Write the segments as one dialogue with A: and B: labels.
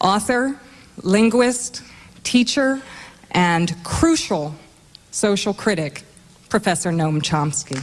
A: author, linguist, teacher, and crucial social critic, Professor Noam Chomsky.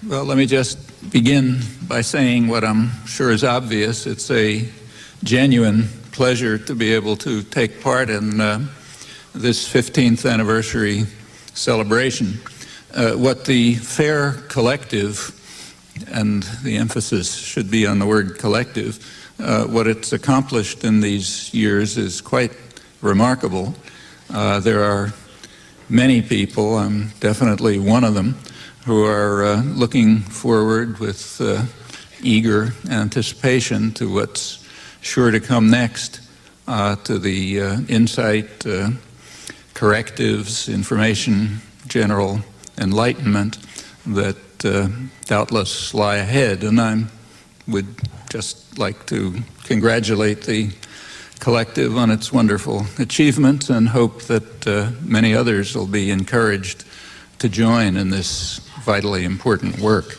B: Well, let me just begin by saying what I'm sure is obvious. It's a genuine pleasure to be able to take part in this 15th anniversary celebration. What the FAIR Collective, and the emphasis should be on the word collective, what it's accomplished in these years is quite remarkable. There are many people, I'm definitely one of them, who are looking forward with eager anticipation to what's sure to come next, to the insight, correctives, information, general enlightenment that doubtless lie ahead. And I would just like to congratulate the collective on its wonderful achievements and hope that many others will be encouraged to join in this vitally important work.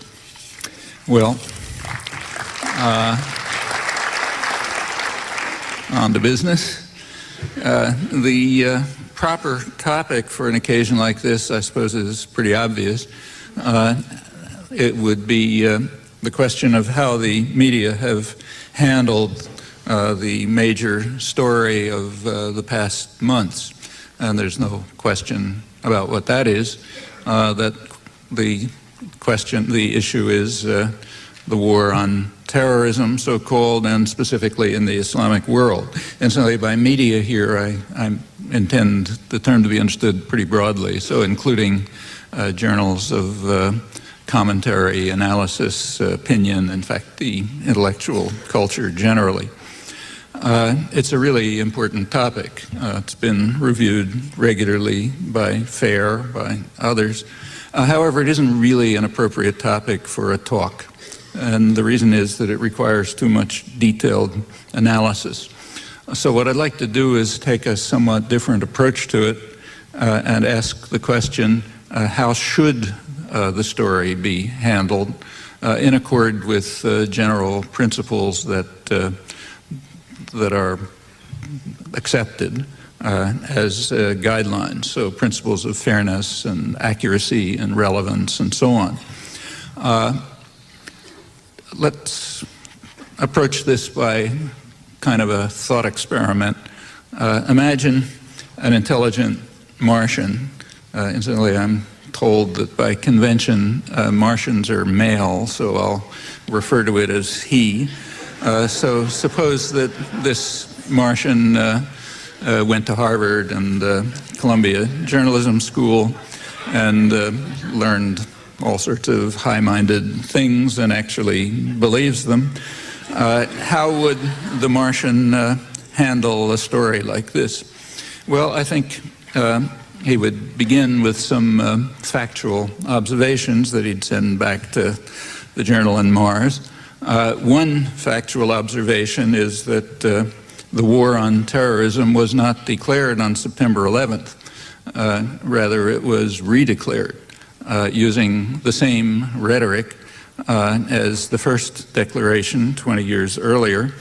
B: Well, on to business. The proper topic for an occasion like this, I suppose, is pretty obvious. It would be the question of how the media have handled the major story of the past months. And there's no question about what that is. That the issue is the war on terrorism, so-called, and specifically in the Islamic world. And so by media here, I intend the term to be understood pretty broadly, so including journals of commentary, analysis, opinion, in fact, the intellectual culture generally. It's a really important topic. It's been reviewed regularly by FAIR, by others. However, it isn't really an appropriate topic for a talk. And the reason is that it requires too much detailed analysis. So what I'd like to do is take a somewhat different approach to it and ask the question, how should the story be handled in accord with general principles that are accepted as guidelines, so principles of fairness and accuracy and relevance and so on. Let's approach this by kind of a thought experiment. Imagine an intelligent Martian. Incidentally, I'm told that by convention Martians are male, so I'll refer to it as he. So suppose that this Martian went to Harvard and Columbia Journalism School and learned all sorts of high-minded things and actually believes them. How would the Martian handle a story like this? Well, I think he would begin with some factual observations that he'd send back to the journal in Mars. One factual observation is that the war on terrorism was not declared on September 11th. Rather, it was redeclared using the same rhetoric as the first declaration 20 years earlier.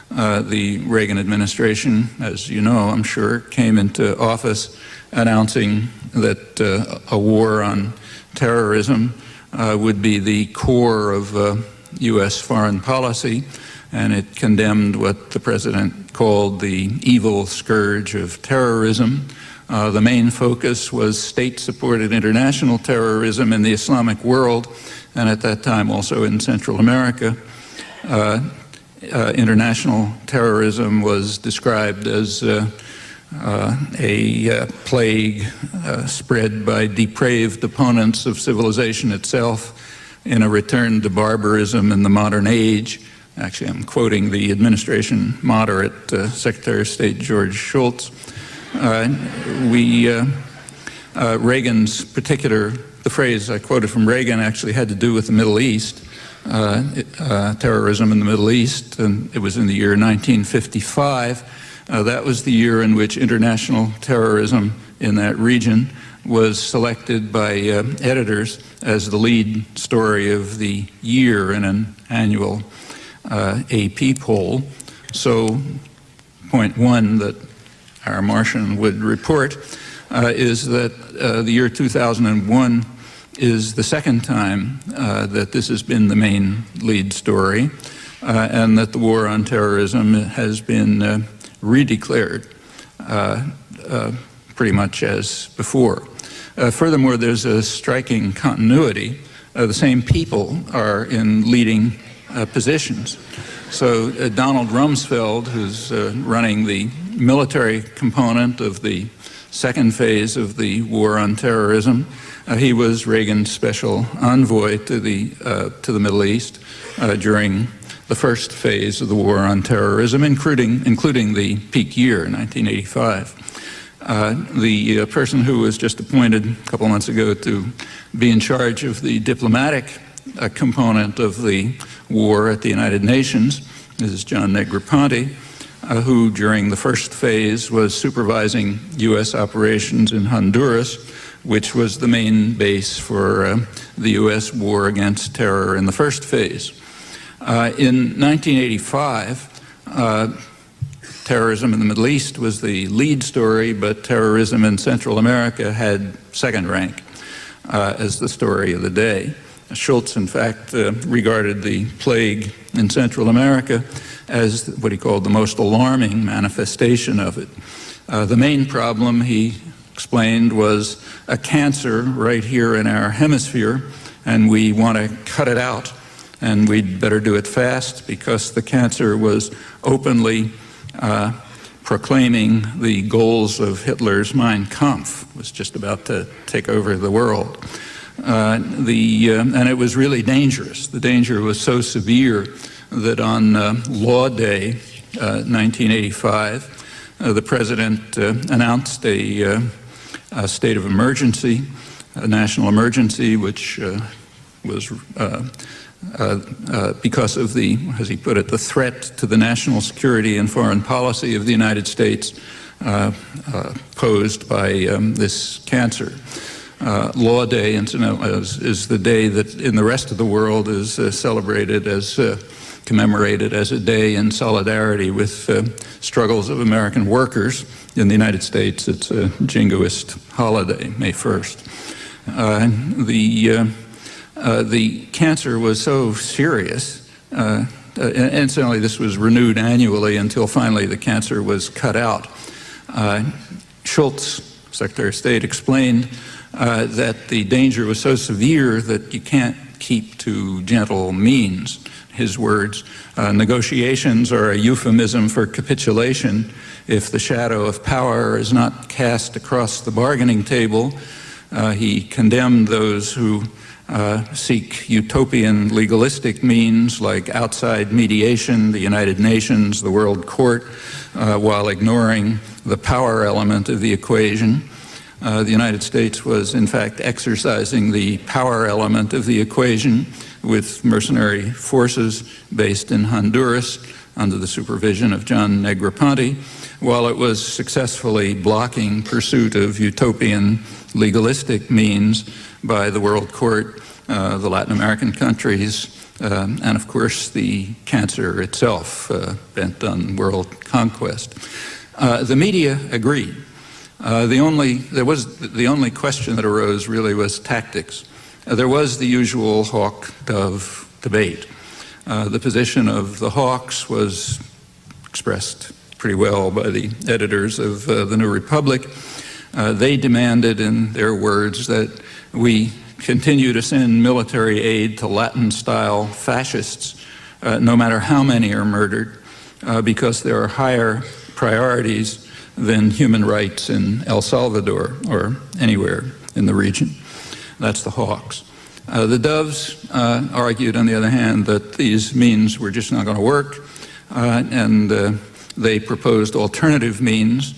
B: The Reagan administration, as you know, I'm sure, came into office announcing that a war on terrorism would be the core of U.S. foreign policy, and it condemned what the president called the evil scourge of terrorism. The main focus was state-supported international terrorism in the Islamic world, and at that time also in Central America. International terrorism was described as a plague spread by depraved opponents of civilization itself, in a return to barbarism in the modern age. Actually, I'm quoting the administration moderate, Secretary of State George Shultz. Reagan's particular, the phrase I quoted from Reagan actually had to do with the Middle East, terrorism in the Middle East, and it was in the year 1955. That was the year in which international terrorism in that region was selected by editors as the lead story of the year in an annual AP poll. So, point one that our Martian would report is that the year 2001 is the second time that this has been the main lead story, and that the war on terrorism has been redeclared pretty much as before. Furthermore, there's a striking continuity. The same people are in leading positions. So Donald Rumsfeld, who's running the military component of the second phase of the war on terrorism, he was Reagan's special envoy to the Middle East during the first phase of the war on terrorism, including the peak year, 1985. The person who was just appointed a couple months ago to be in charge of the diplomatic component of the war at the United Nations is John Negroponte, who during the first phase was supervising U.S. operations in Honduras, which was the main base for the U.S. war against terror in the first phase. In 1985, terrorism in the Middle East was the lead story, but terrorism in Central America had second rank as the story of the day. Shultz, in fact, regarded the plague in Central America as what he called the most alarming manifestation of it. The main problem, he explained, was a cancer right here in our hemisphere, and we want to cut it out, and we'd better do it fast because the cancer was openly proclaiming the goals of Hitler's Mein Kampf, was just about to take over the world. And it was really dangerous. The danger was so severe that on Law Day, 1985, the president announced a state of emergency, a national emergency, which was because of the, as he put it, the threat to the national security and foreign policy of the United States posed by this cancer. Law Day, incidentally, is the day that in the rest of the world is celebrated as, commemorated as a day in solidarity with struggles of American workers. In the United States, it's a jingoist holiday, May 1st. The cancer was so serious, and incidentally, this was renewed annually until finally the cancer was cut out. Shultz, Secretary of State, explained that the danger was so severe that you can't keep to gentle means. His words, negotiations are a euphemism for capitulation. If the shadow of power is not cast across the bargaining table, he condemned those who seek utopian legalistic means like outside mediation, the United Nations, the World Court, while ignoring the power element of the equation. The United States was, in fact, exercising the power element of the equation with mercenary forces based in Honduras under the supervision of John Negroponte, while it was successfully blocking pursuit of utopian legalistic means by the World Court, the Latin American countries, and of course the cancer itself, bent on world conquest. The media agreed. The only question that arose really was tactics. There was the usual hawk-dove debate. The position of the hawks was expressed pretty well by the editors of the New Republic. They demanded, in their words, that we continue to send military aid to Latin-style fascists, no matter how many are murdered, because there are higher priorities than human rights in El Salvador or anywhere in the region. That's the hawks. The Doves argued, on the other hand, that these means were just not going to work, and they proposed alternative means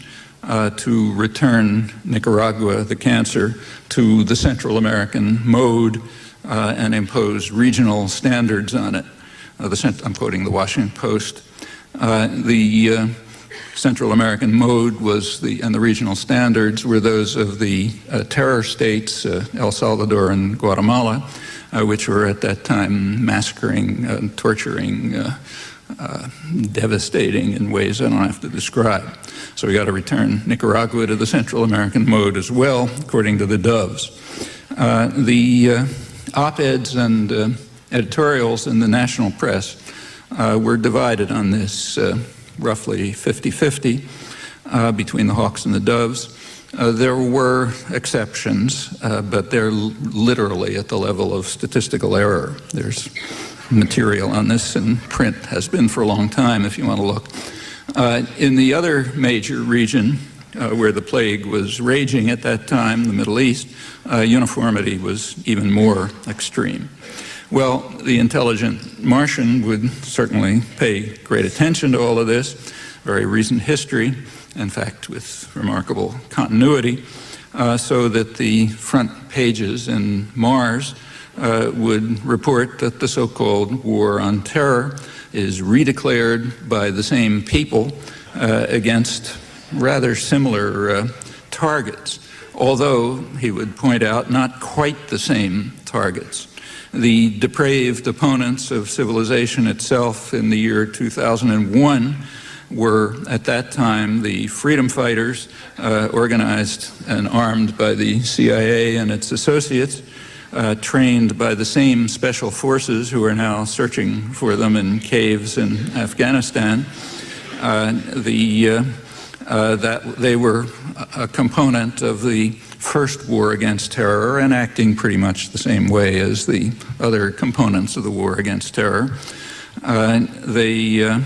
B: to return Nicaragua, the cancer, to the Central American mode and impose regional standards on it. I'm quoting the Washington Post. The Central American mode and the regional standards were those of the terror states, El Salvador and Guatemala, which were at that time massacring, torturing, devastating in ways I don't have to describe. So we got to return Nicaragua to the Central American mode as well, according to the Doves. The op-eds and editorials in the national press were divided on this, roughly 50-50 between the Hawks and the Doves. There were exceptions, but they're literally at the level of statistical error. There's material on this in print, has been for a long time if you want to look. In the other major region where the plague was raging at that time, the Middle East, uniformity was even more extreme. Well, the intelligent Martian would certainly pay great attention to all of this, very recent history, in fact, with remarkable continuity, so that the front pages in Mars would report that the so-called war on terror is redeclared by the same people against rather similar targets, although, he would point out, not quite the same targets. The depraved opponents of civilization itself in the year 2001 were, at that time, the freedom fighters organized and armed by the CIA and its associates, trained by the same special forces who are now searching for them in caves in Afghanistan. That they were a component of the first war against terror and acting pretty much the same way as the other components of the war against terror. They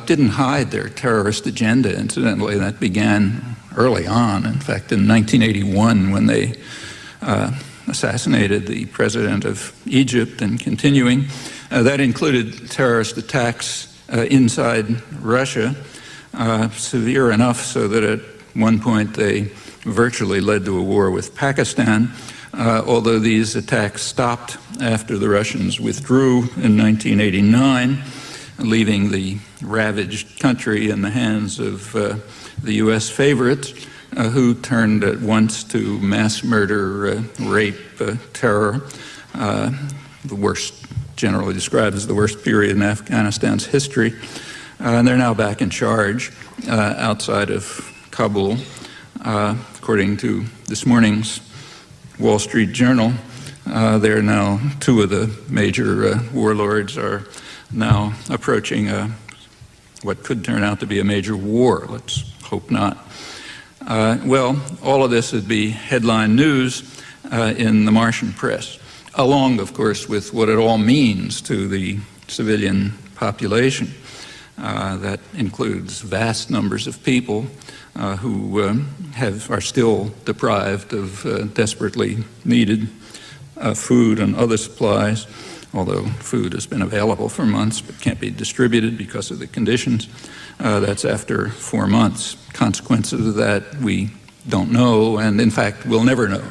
B: didn't hide their terrorist agenda, incidentally. That began early on. In fact, in 1981, when they assassinated the president of Egypt and continuing, that included terrorist attacks inside Russia, severe enough so that at one point they virtually led to a war with Pakistan, although these attacks stopped after the Russians withdrew in 1989, leaving the ravaged country in the hands of the U.S. favorites, who turned at once to mass murder, rape, terror, the worst, generally described as the worst period in Afghanistan's history. And they're now back in charge outside of Kabul. According to this morning's Wall Street Journal, they're now, two of the major warlords are now approaching what could turn out to be a major war. Let's hope not. Well, all of this would be headline news in the Martian press, along, of course, with what it all means to the civilian population. That includes vast numbers of people who are still deprived of desperately needed food and other supplies, although food has been available for months but can't be distributed because of the conditions. That's after 4 months. Consequences of that we don't know, and in fact we'll never know,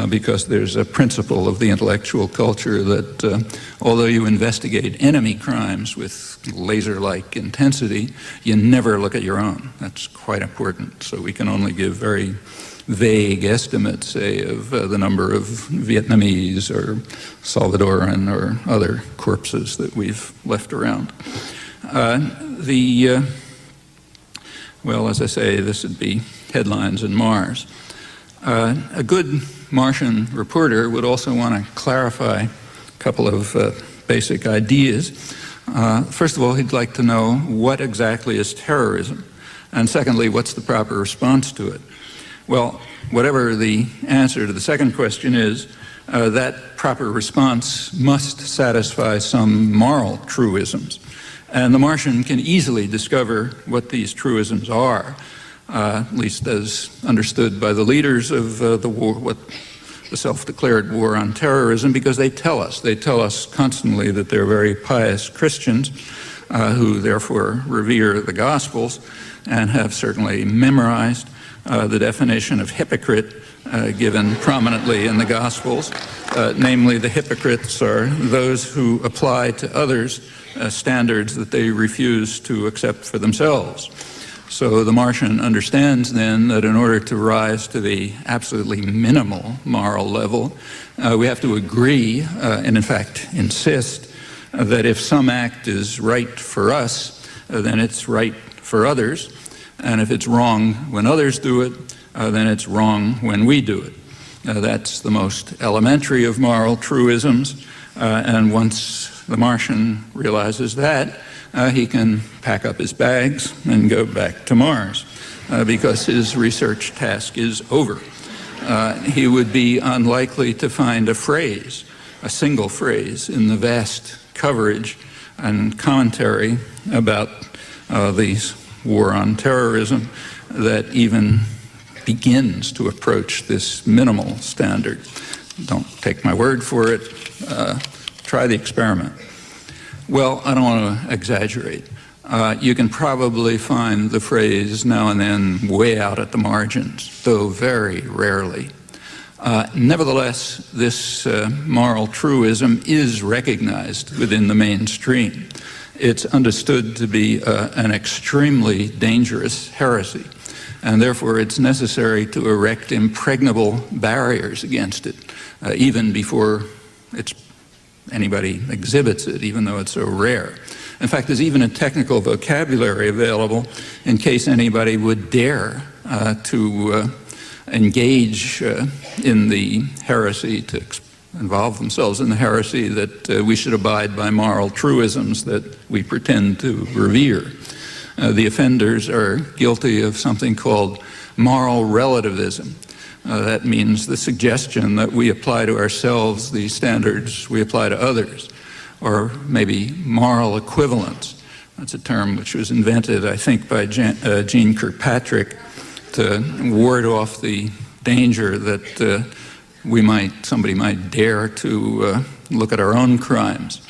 B: because there's a principle of the intellectual culture that although you investigate enemy crimes with laser-like intensity, you never look at your own. That's quite important. So we can only give very vague estimates, say, of the number of Vietnamese or Salvadoran or other corpses that we've left around. Well, as I say, this would be headlines in Mars. A good Martian reporter would also want to clarify a couple of basic ideas. First of all, he'd like to know what exactly is terrorism, and secondly, what's the proper response to it? Well, whatever the answer to the second question is, that proper response must satisfy some moral truisms. And the Martian can easily discover what these truisms are, at least as understood by the leaders of the war, what the self-declared war on terrorism because they tell us constantly that they're very pious Christians who therefore revere the Gospels and have certainly memorized the definition of hypocrite given prominently in the Gospels. Namely, the hypocrites are those who apply to others standards that they refuse to accept for themselves. So the Martian understands then that in order to rise to the absolutely minimal moral level, we have to agree, and in fact insist, that if some act is right for us, then it's right for others. And if it's wrong when others do it, then it's wrong when we do it. That's the most elementary of moral truisms. And once the Martian realizes that, he can pack up his bags and go back to Mars because his research task is over. He would be unlikely to find a phrase, a single phrase, in the vast coverage and commentary about the war on terrorism that even begins to approach this minimal standard. Don't take my word for it. Try the experiment. Well, I don't want to exaggerate. You can probably find the phrase now and then way out at the margins, though very rarely. Nevertheless, this moral truism is recognized within the mainstream. It's understood to be an extremely dangerous heresy, and therefore it's necessary to erect impregnable barriers against it, even before anybody exhibits it, even though it's so rare. In fact, there's even a technical vocabulary available in case anybody would dare to engage in the heresy, to involve themselves in the heresy that we should abide by moral truisms that we pretend to revere. The offenders are guilty of something called moral relativism. That means the suggestion that we apply to ourselves the standards we apply to others, or maybe moral equivalence. That's a term which was invented, I think, by Jean Kirkpatrick to ward off the danger that somebody might dare to look at our own crimes.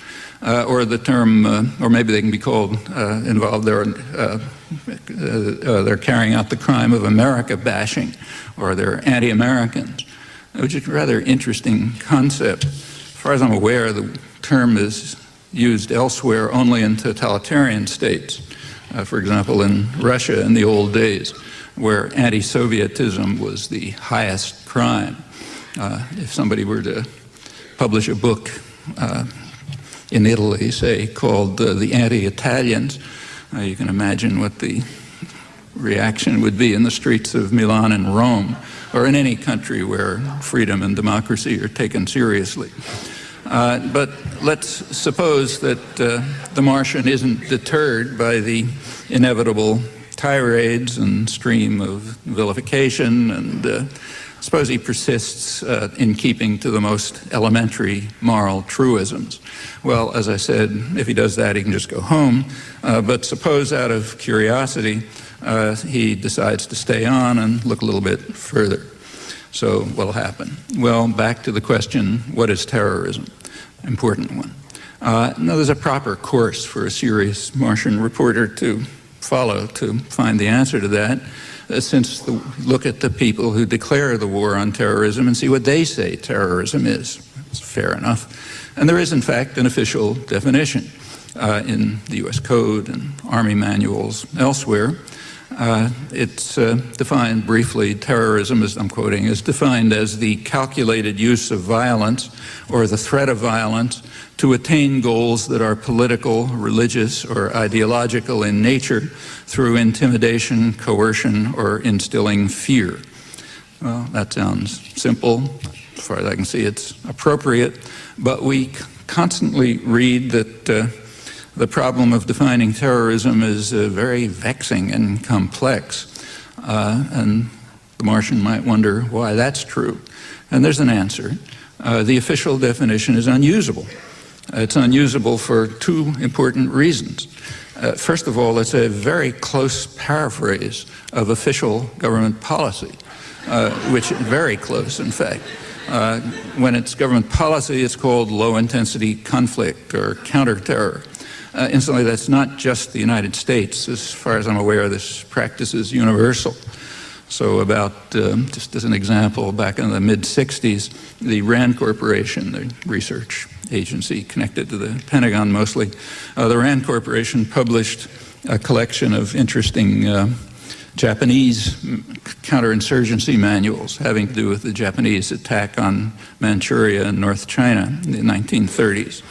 B: Or the term, or maybe they can be called involved, they're carrying out the crime of America bashing, or they're anti-Americans, which is a rather interesting concept. As far as I'm aware, the term is used elsewhere only in totalitarian states. For example, in Russia in the old days, where anti-Sovietism was the highest crime. If somebody were to publish a book in Italy, say, called The Anti-Italians, you can imagine what the reaction would be in the streets of Milan and Rome, or in any country where freedom and democracy are taken seriously. But let's suppose that the Martian isn't deterred by the inevitable tirades and stream of vilification, and suppose he persists in keeping to the most elementary moral truisms. Well, as I said, if he does that, he can just go home. But suppose out of curiosity, he decides to stay on and look a little bit further. So what'll happen? Well, back to the question, what is terrorism? Important one. Now, there's a proper course for a serious Martian reporter to follow to find the answer to that. Look at the people who declare the war on terrorism and see what they say terrorism is. It's fair enough. And there is, in fact, an official definition in the U.S. Code and Army manuals elsewhere. It's defined briefly, terrorism, as I'm quoting, is defined as the calculated use of violence or the threat of violence to attain goals that are political, religious, or ideological in nature through intimidation, coercion, or instilling fear. Well, that sounds simple. As far as I can see, it's appropriate. But we constantly read that the problem of defining terrorism is very vexing and complex. And the Martian might wonder why that's true. And there's an answer. The official definition is unusable. It's unusable for two important reasons. First of all, it's a very close paraphrase of official government policy, which is very close, in fact. When it's government policy, it's called low-intensity conflict or counterterror. Incidentally, that's not just the United States. As far as I'm aware, this practice is universal. So about, just as an example, back in the mid-60s, the RAND Corporation, the research agency connected to the Pentagon mostly, the RAND Corporation published a collection of interesting Japanese counterinsurgency manuals having to do with the Japanese attack on Manchuria and North China in the 1930s.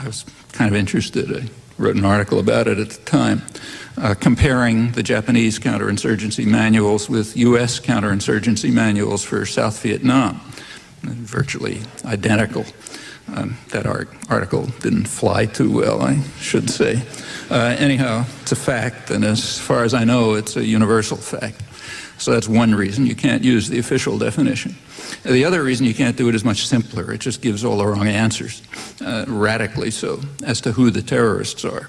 B: I was kind of interested. I wrote an article about it at the time, comparing the Japanese counterinsurgency manuals with U.S. counterinsurgency manuals for South Vietnam, virtually identical. That article didn't fly too well, I should say. Anyhow, it's a fact, and as far as I know, it's a universal fact. So that's one reason you can't use the official definition. The other reason you can't do it is much simpler. It just gives all the wrong answers, radically so, as to who the terrorists are.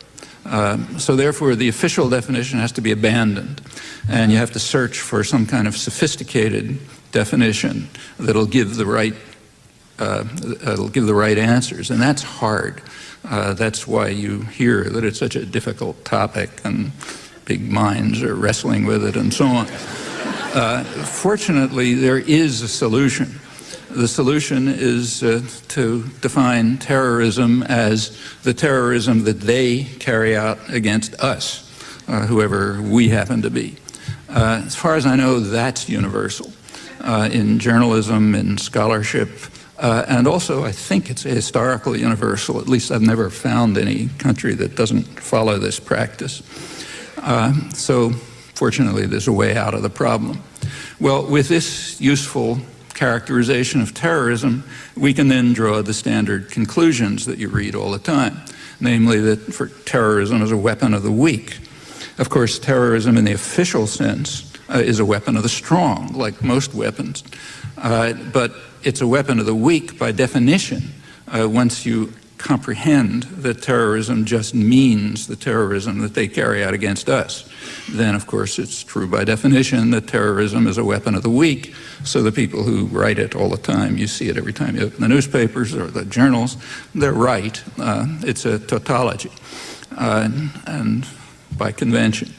B: So therefore, the official definition has to be abandoned, and you have to search for some kind of sophisticated definition that'll give the right answers, and that's hard. That's why you hear that it's such a difficult topic, and big minds are wrestling with it, and so on. Fortunately, there is a solution. The solution is to define terrorism as the terrorism that they carry out against us, whoever we happen to be. As far as I know, that's universal in journalism, in scholarship, and also I think it's a historical universal. At least I've never found any country that doesn't follow this practice. So fortunately, there's a way out of the problem. Well, with this useful characterization of terrorism, we can then draw the standard conclusions that you read all the time, namely that for terrorism is a weapon of the weak. Of course, terrorism in the official sense is a weapon of the strong, like most weapons, but it's a weapon of the weak by definition once you comprehend that terrorism just means the terrorism that they carry out against us. Then, of course, it's true by definition that terrorism is a weapon of the weak, so the people who write it all the time, you see it every time you open the newspapers or the journals, they're right. It's a tautology, and by convention.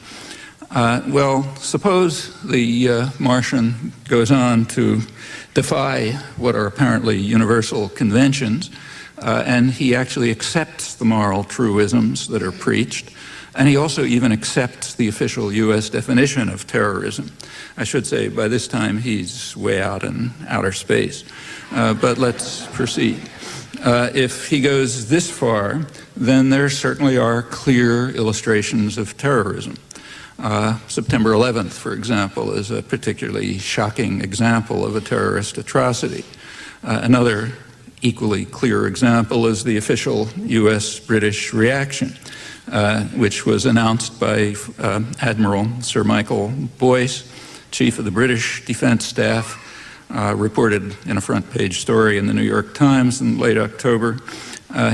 B: Well, suppose the Martian goes on to defy what are apparently universal conventions, and he actually accepts the moral truisms that are preached, and he also even accepts the official U.S. definition of terrorism. I should say by this time he's way out in outer space, but let's proceed. If he goes this far, then there certainly are clear illustrations of terrorism. September 11th, for example, is a particularly shocking example of a terrorist atrocity. Another equally clear example is the official U.S.-British reaction, which was announced by Admiral Sir Michael Boyce, chief of the British Defense Staff, reported in a front-page story in the New York Times in late October.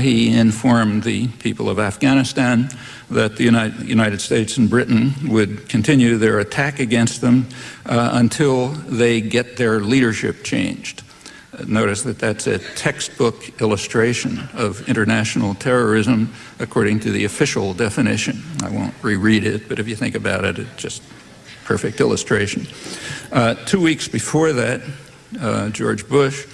B: He informed the people of Afghanistan that the United States and Britain would continue their attack against them until they get their leadership changed. Notice that that's a textbook illustration of international terrorism according to the official definition. I won't reread it, but if you think about it, it's just perfect illustration. 2 weeks before that, George Bush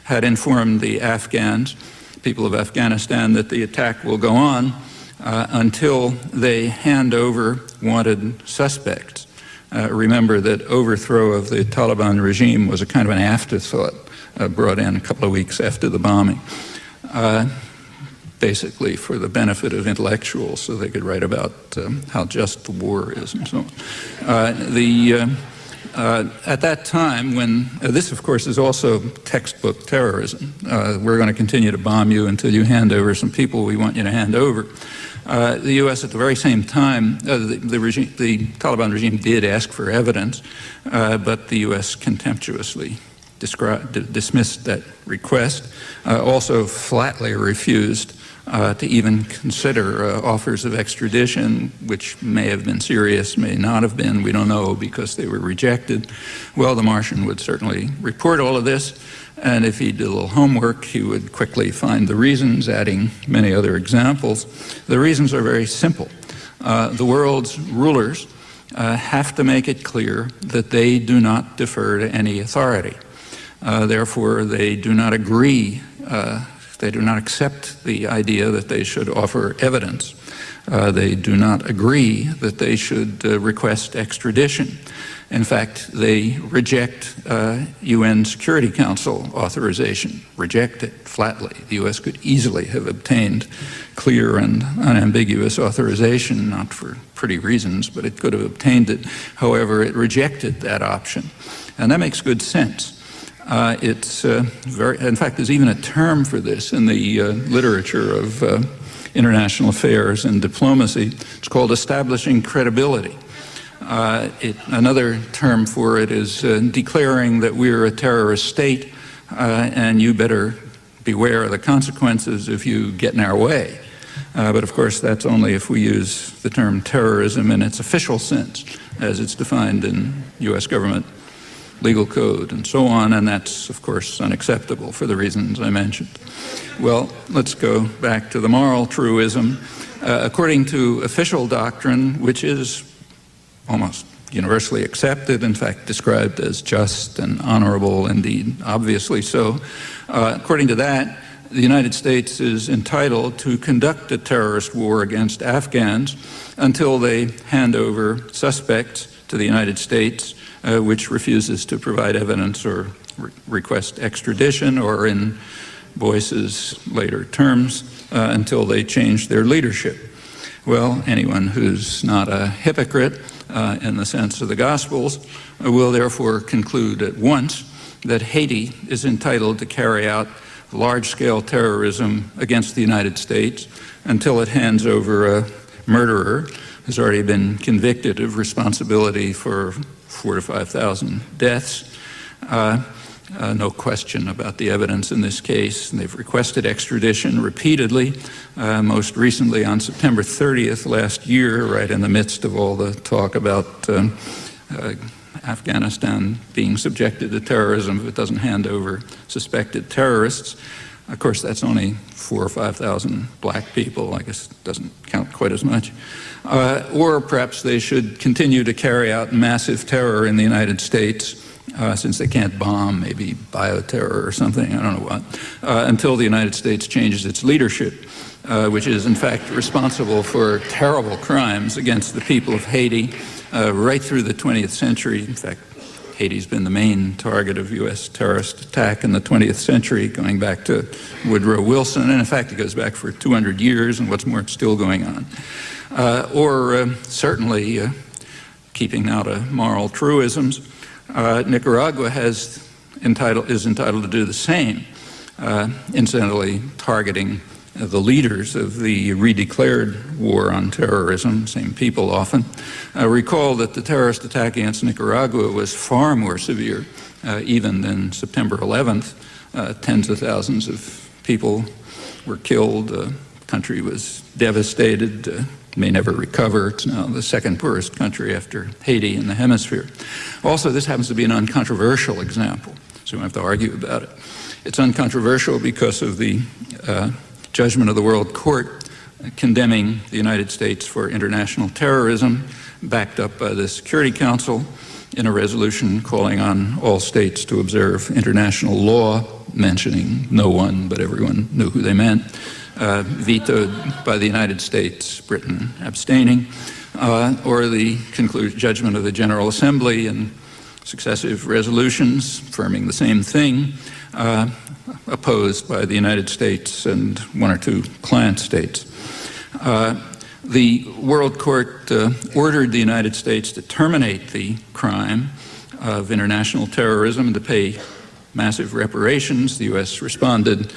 B: had informed the Afghans, people of Afghanistan, that the attack will go on until they hand over wanted suspects. Remember that overthrow of the Taliban regime was a kind of an afterthought brought in a couple of weeks after the bombing, basically for the benefit of intellectuals so they could write about how just the war is and so on. At that time, when this, of course, is also textbook terrorism. We're going to continue to bomb you until you hand over some people we want you to hand over. The U.S. at the very same time, the Taliban regime did ask for evidence, but the U.S. contemptuously dismissed that request, also flatly refused to even consider offers of extradition, which may have been serious, may not have been, we don't know, because they were rejected. Well, the Martian would certainly report all of this, and if he did a little homework, he would quickly find the reasons, adding many other examples. The reasons are very simple. The world's rulers have to make it clear that they do not defer to any authority. Therefore, they do not agree, they do not accept the idea that they should offer evidence. They do not agree that they should request extradition. In fact, they reject UN Security Council authorization, reject it flatly. The US could easily have obtained clear and unambiguous authorization, not for pretty reasons, but it could have obtained it. However, it rejected that option. And that makes good sense. In fact, there's even a term for this in the literature of international affairs and diplomacy. It's called establishing credibility. Another term for it is declaring that we're a terrorist state and you better beware of the consequences if you get in our way. But of course, that's only if we use the term terrorism in its official sense, as it's defined in US government legal code and so on, and that's, of course, unacceptable for the reasons I mentioned. Well, let's go back to the moral truism. According to official doctrine, which is almost universally accepted, in fact described as just and honorable, indeed, obviously so, according to that, the United States is entitled to conduct a terrorist war against Afghans until they hand over suspects to the United States, which refuses to provide evidence or request extradition, or in Boyce's later terms, until they change their leadership. Well, anyone who's not a hypocrite in the sense of the Gospels will therefore conclude at once that Haiti is entitled to carry out large-scale terrorism against the United States until it hands over a murderer who's already been convicted of responsibility for 4,000 to 5,000 deaths. No question about the evidence in this case. And they've requested extradition repeatedly, most recently on September 30th last year, right in the midst of all the talk about Afghanistan being subjected to terrorism if it doesn't hand over suspected terrorists. Of course, that's only 4,000 or 5,000 black people. I guess it doesn't count quite as much. Or perhaps they should continue to carry out massive terror in the United States, since they can't bomb, maybe bioterror or something, I don't know what, until the United States changes its leadership, which is in fact responsible for terrible crimes against the people of Haiti right through the 20th century. In fact, Haiti's been the main target of U.S. terrorist attack in the 20th century, going back to Woodrow Wilson, and in fact it goes back for 200 years, and what's more, it's still going on. Certainly, keeping now to moral truisms, Nicaragua is entitled to do the same, incidentally targeting the leaders of the redeclared war on terrorism, same people often. Recall that the terrorist attack against Nicaragua was far more severe even than September 11th. Tens of thousands of people were killed. The country was devastated. May never recover. It's now the second poorest country after Haiti in the hemisphere. Also, this happens to be an uncontroversial example, so we don't have to argue about it. It's uncontroversial because of the judgment of the World Court condemning the United States for international terrorism, backed up by the Security Council in a resolution calling on all states to observe international law, mentioning no one, but everyone knew who they meant. Vetoed by the United States, Britain abstaining, or the judgment of the General Assembly in successive resolutions affirming the same thing, opposed by the United States and one or two client states. The World Court ordered the United States to terminate the crime of international terrorism and to pay massive reparations. The U.S. responded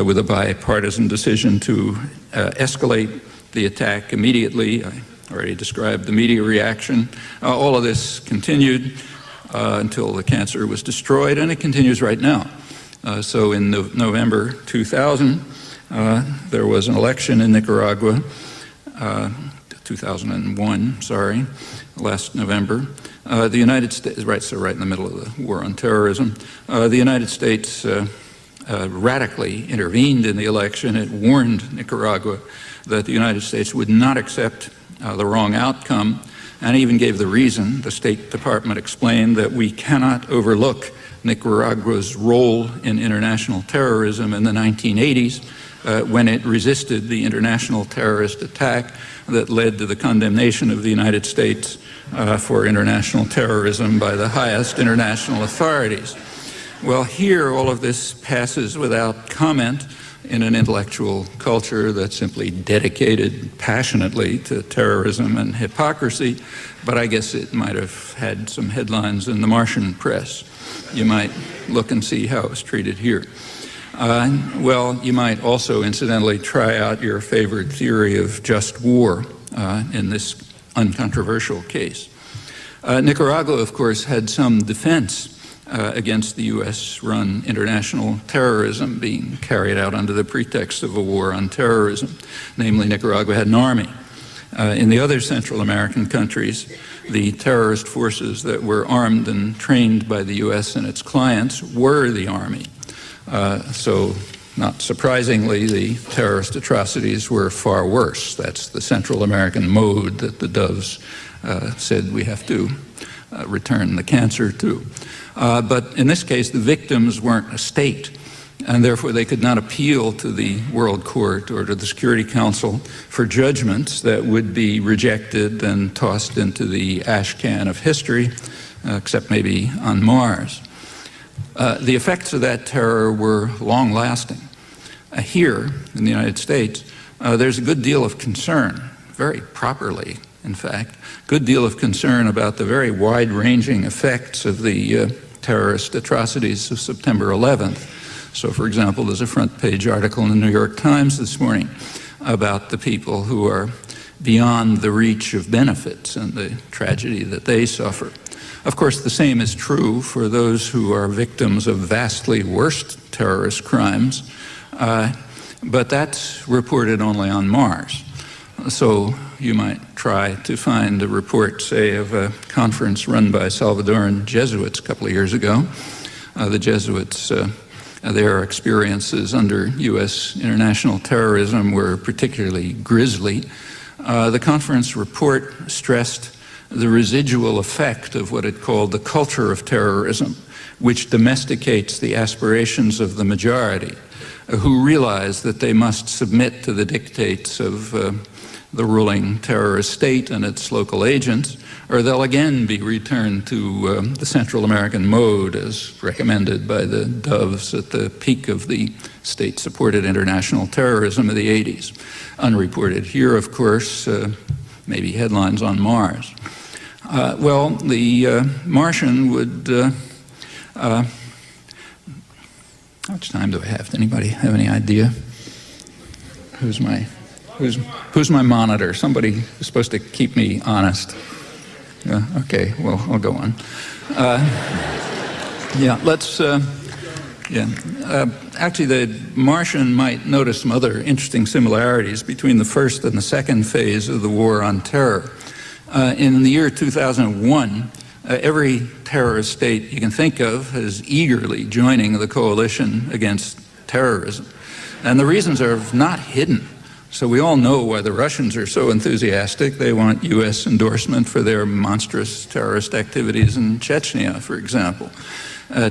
B: with a bipartisan decision to escalate the attack immediately. I already described the media reaction. All of this continued until the cancer was destroyed, and it continues right now. So in November 2000, there was an election in Nicaragua, 2001, last November. The United States, right in the middle of the war on terrorism, the United States radically intervened in the election. It warned Nicaragua that the United States would not accept the wrong outcome, and even gave the reason. The State Department explained that we cannot overlook Nicaragua's role in international terrorism in the 1980s when it resisted the international terrorist attack that led to the condemnation of the United States for international terrorism by the highest international authorities. Well, here all of this passes without comment in an intellectual culture that's simply dedicated passionately to terrorism and hypocrisy, but I guess it might have had some headlines in the Martian press. You might look and see how it was treated here. Well, you might also incidentally try out your favorite theory of just war in this uncontroversial case. Nicaragua, of course, had some defense against the U.S.-run international terrorism being carried out under the pretext of a war on terrorism. Namely, Nicaragua had an army. In the other Central American countries, the terrorist forces that were armed and trained by the U.S. and its clients were the army. So, not surprisingly, the terrorist atrocities were far worse. That's the Central American mode that the Doves said we have to return the cancer to. But in this case, the victims weren't a state, and therefore they could not appeal to the World Court or to the Security Council for judgments that would be rejected and tossed into the ash can of history, except maybe on Mars. The effects of that terror were long-lasting. Here, in the United States, there's a good deal of concern, very properly, in fact, good deal of concern about the very wide-ranging effects of the terrorist atrocities of September 11th. So, for example, there's a front-page article in the New York Times this morning about the people who are beyond the reach of benefits and the tragedy that they suffer. Of course, the same is true for those who are victims of vastly worse terrorist crimes, but that's reported only on Mars. So you might try to find a report, say, of a conference run by Salvadoran Jesuits a couple of years ago. The Jesuits, their experiences under U.S. international terrorism were particularly grisly. The conference report stressed the residual effect of what it called the culture of terrorism, which domesticates the aspirations of the majority, who realize that they must submit to the dictates of the ruling terrorist state and its local agents, or they'll again be returned to the Central American mode as recommended by the Doves at the peak of the state-supported international terrorism of the 80s. Unreported here, of course, maybe headlines on Mars. Well, the Martian would... how much time do I have? Does anybody have any idea? Who's my monitor? Somebody is supposed to keep me honest. Okay, well, I'll go on. Yeah, let's... actually, the Martian might notice some other interesting similarities between the first and the second phase of the war on terror. In the year 2001, every terrorist state you can think of is eagerly joining the coalition against terrorism. And the reasons are not hidden. So we all know why the Russians are so enthusiastic. They want U.S. endorsement for their monstrous terrorist activities in Chechnya, for example.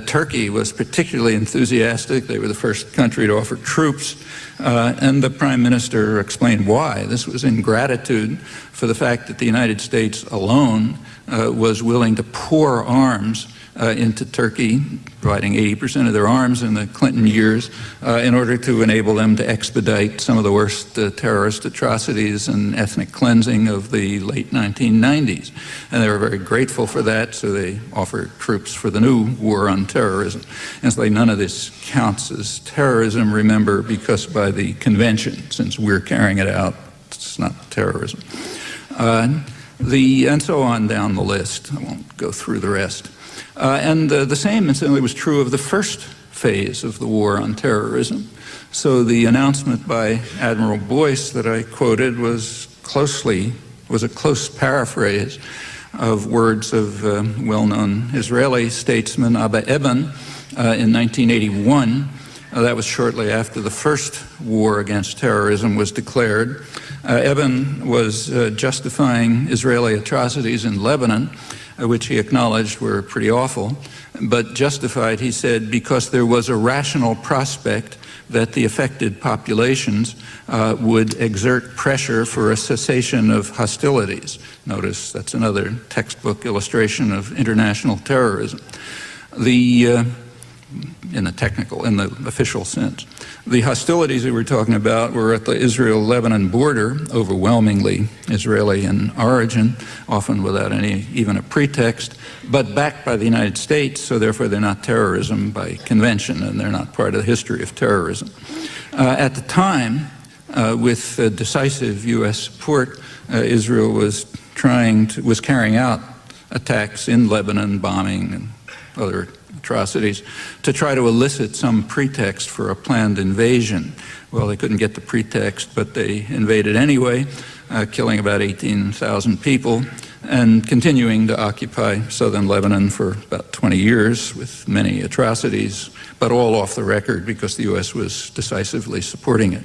B: Turkey was particularly enthusiastic. They were the first country to offer troops, and the Prime Minister explained why. This was in gratitude for the fact that the United States alone was willing to pour arms into Turkey, providing 80% of their arms in the Clinton years, in order to enable them to expedite some of the worst terrorist atrocities and ethnic cleansing of the late 1990s. And they were very grateful for that, so they offered troops for the new war on terrorism. And so none of this counts as terrorism, remember, because by the convention, since we're carrying it out, it's not terrorism. And so on down the list. I won't go through the rest. And the same, incidentally, was true of the first phase of the war on terrorism. So the announcement by Admiral Boyce that I quoted was a close paraphrase of words of well-known Israeli statesman Abba Eban in 1981. That was shortly after the first war against terrorism was declared. Eban was justifying Israeli atrocities in Lebanon, which he acknowledged were pretty awful, but justified, he said, because there was a rational prospect that the affected populations would exert pressure for a cessation of hostilities. Notice that's another textbook illustration of international terrorism. In the official sense. The hostilities that we're talking about were at the Israel-Lebanon border, overwhelmingly Israeli in origin, often without even a pretext, but backed by the United States, so therefore they're not terrorism by convention, and they're not part of the history of terrorism. At the time, with decisive U.S. support, Israel was carrying out attacks in Lebanon, bombing and other atrocities, to try to elicit some pretext for a planned invasion. Well, they couldn't get the pretext, but they invaded anyway, killing about 18,000 people and continuing to occupy southern Lebanon for about 20 years with many atrocities, but all off the record because the U.S. was decisively supporting it.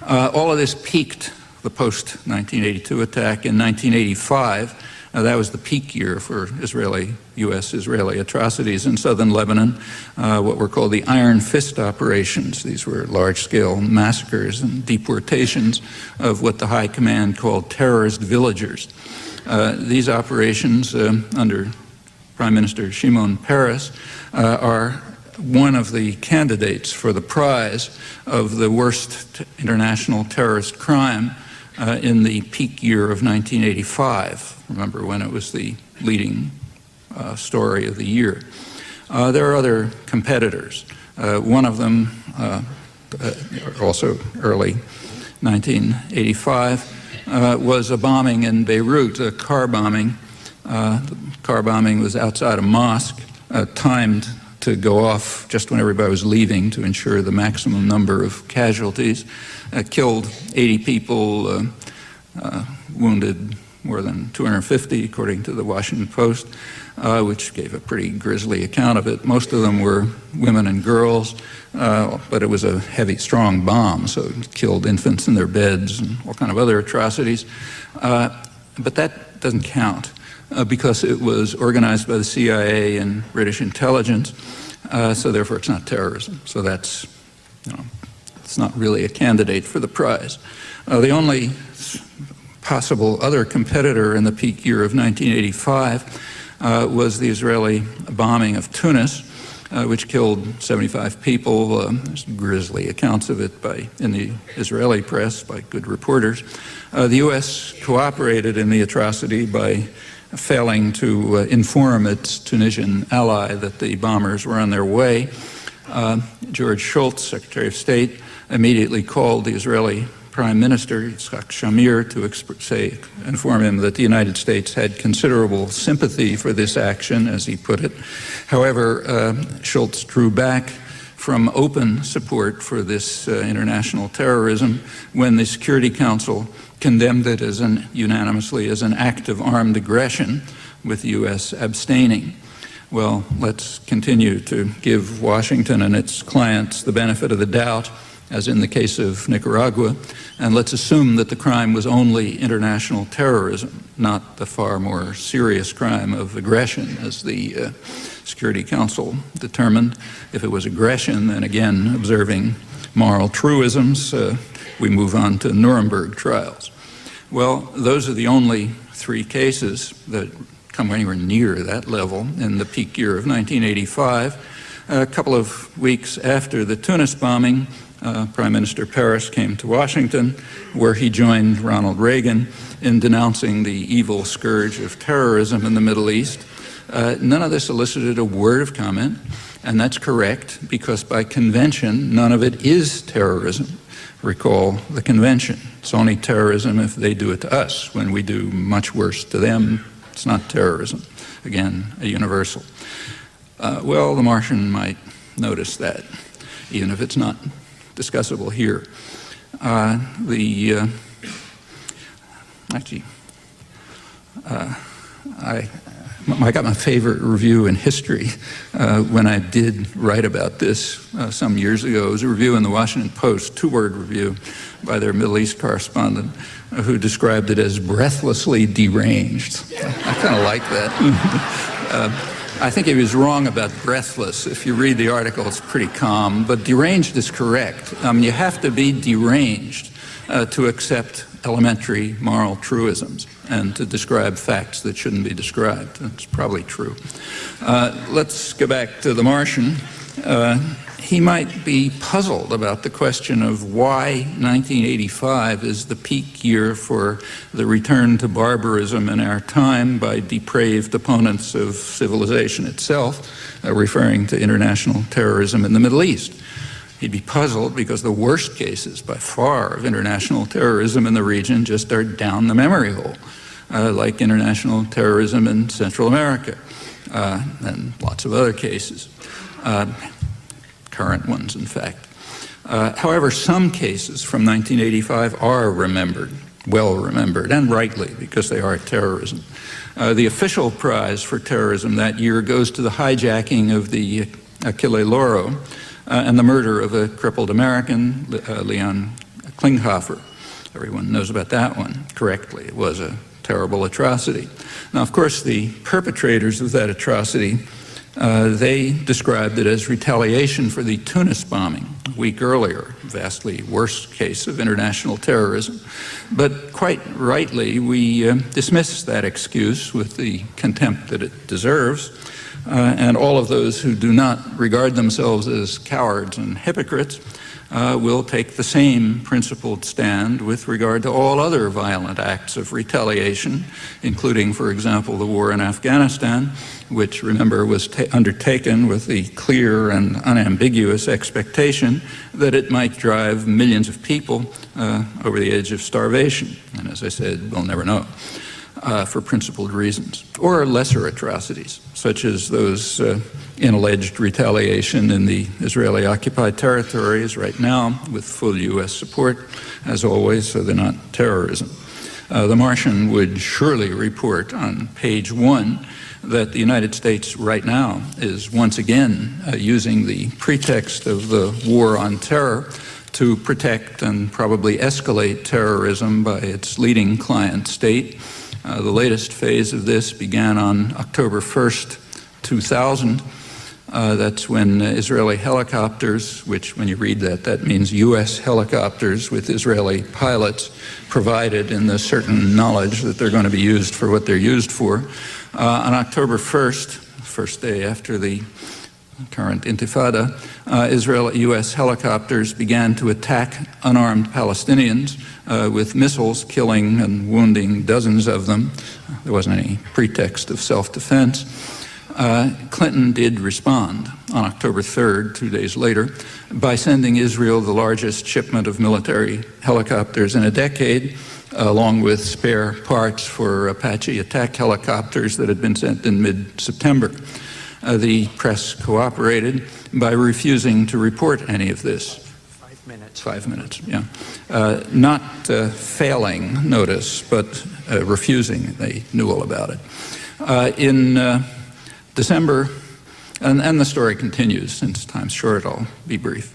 B: All of this peaked the post-1982 attack in 1985. That was the peak year for U.S.-Israeli atrocities in southern Lebanon, what were called the Iron Fist operations. These were large-scale massacres and deportations of what the High Command called terrorist villagers. These operations, under Prime Minister Shimon Peres, are one of the candidates for the prize of the worst international terrorist crime in the peak year of 1985. Remember when it was the leading story of the year. There are other competitors. One of them, also early 1985, was a bombing in Beirut, a car bombing. The car bombing was outside a mosque, timed to go off just when everybody was leaving to ensure the maximum number of casualties. Killed 80 people, wounded more than 250, according to the Washington Post, which gave a pretty grisly account of it. Most of them were women and girls, but it was a heavy, strong bomb, so it killed infants in their beds and all kind of other atrocities. But that doesn't count because it was organized by the CIA and British intelligence, so therefore it's not terrorism. So that's, it's not really a candidate for the prize. The only possible other competitor in the peak year of 1985 was the Israeli bombing of Tunis, which killed 75 people. There's grisly accounts of it in the Israeli press by good reporters. The U.S. cooperated in the atrocity by failing to inform its Tunisian ally that the bombers were on their way. George Shultz, Secretary of State, immediately called the Israeli Prime Minister, Yitzhak Shamir, to inform him that the United States had considerable sympathy for this action, as he put it. However, Shultz drew back from open support for this international terrorism when the Security Council condemned it unanimously as an act of armed aggression, with the U.S. abstaining. Well, let's continue to give Washington and its clients the benefit of the doubt, as in the case of Nicaragua, and let's assume that the crime was only international terrorism, not the far more serious crime of aggression, as the Security Council determined. If it was aggression, then again, observing moral truisms, we move on to Nuremberg trials. Well, those are the only three cases that come anywhere near that level in the peak year of 1985. A couple of weeks after the Tunis bombing, Prime Minister Peres came to Washington, where he joined Ronald Reagan in denouncing the evil scourge of terrorism in the Middle East. None of this elicited a word of comment, and that's correct, because by convention, none of it is terrorism. Recall the convention. It's only terrorism if they do it to us. When we do much worse to them, it's not terrorism. Again, a universal. Well, the Martian might notice that, even if it's not discussable here. I got my favorite review in history when I did write about this some years ago. It was a review in the Washington Post, two-word review by their Middle East correspondent, who described it as breathlessly deranged. I kind of like that. I think he was wrong about breathless. If you read the article, it's pretty calm, but deranged is correct. You have to be deranged to accept elementary moral truisms and to describe facts that shouldn't be described. That's probably true. Let's go back to the Martian. He might be puzzled about the question of why 1985 is the peak year for the return to barbarism in our time by depraved opponents of civilization itself, referring to international terrorism in the Middle East. He'd be puzzled because the worst cases by far of international terrorism in the region just are down the memory hole, like international terrorism in Central America and lots of other cases. Current ones, in fact. However, some cases from 1985 are remembered, well remembered, and rightly, because they are terrorism. The official prize for terrorism that year goes to the hijacking of the Achille Lauro and the murder of a crippled American, Leon Klinghoffer. Everyone knows about that one correctly. It was a terrible atrocity. Now, of course, the perpetrators of that atrocity they described it as retaliation for the Tunis bombing a week earlier, vastly worse case of international terrorism. But quite rightly, we dismiss that excuse with the contempt that it deserves. And all of those who do not regard themselves as cowards and hypocrites will take the same principled stand with regard to all other violent acts of retaliation, including, for example, the war in Afghanistan, which, remember, was undertaken with the clear and unambiguous expectation that it might drive millions of people over the edge of starvation. And as I said, we'll never know. For principled reasons, or lesser atrocities, such as those in alleged retaliation in the Israeli-occupied territories right now, with full U.S. support, as always, so they're not terrorism. The Martian would surely report on page 1 that the United States right now is once again using the pretext of the war on terror to protect and probably escalate terrorism by its leading client state. The latest phase of this began on October 1st, 2000. That's when Israeli helicopters, which when you read that, that means U.S. helicopters with Israeli pilots provided in the certain knowledge that they're going to be used for what they're used for. On October 1st, first day after the current intifada, U.S. helicopters began to attack unarmed Palestinians with missiles, killing and wounding dozens of them. There wasn't any pretext of self-defense. Clinton did respond on October 3rd, 2 days later, by sending Israel the largest shipment of military helicopters in a decade, along with spare parts for Apache attack helicopters that had been sent in mid-September. The press cooperated by refusing to report any of this.
C: 5 minutes.
B: 5 minutes, yeah. Not failing notice, but refusing. They knew all about it. In December, and the story continues, since time's short, I'll be brief.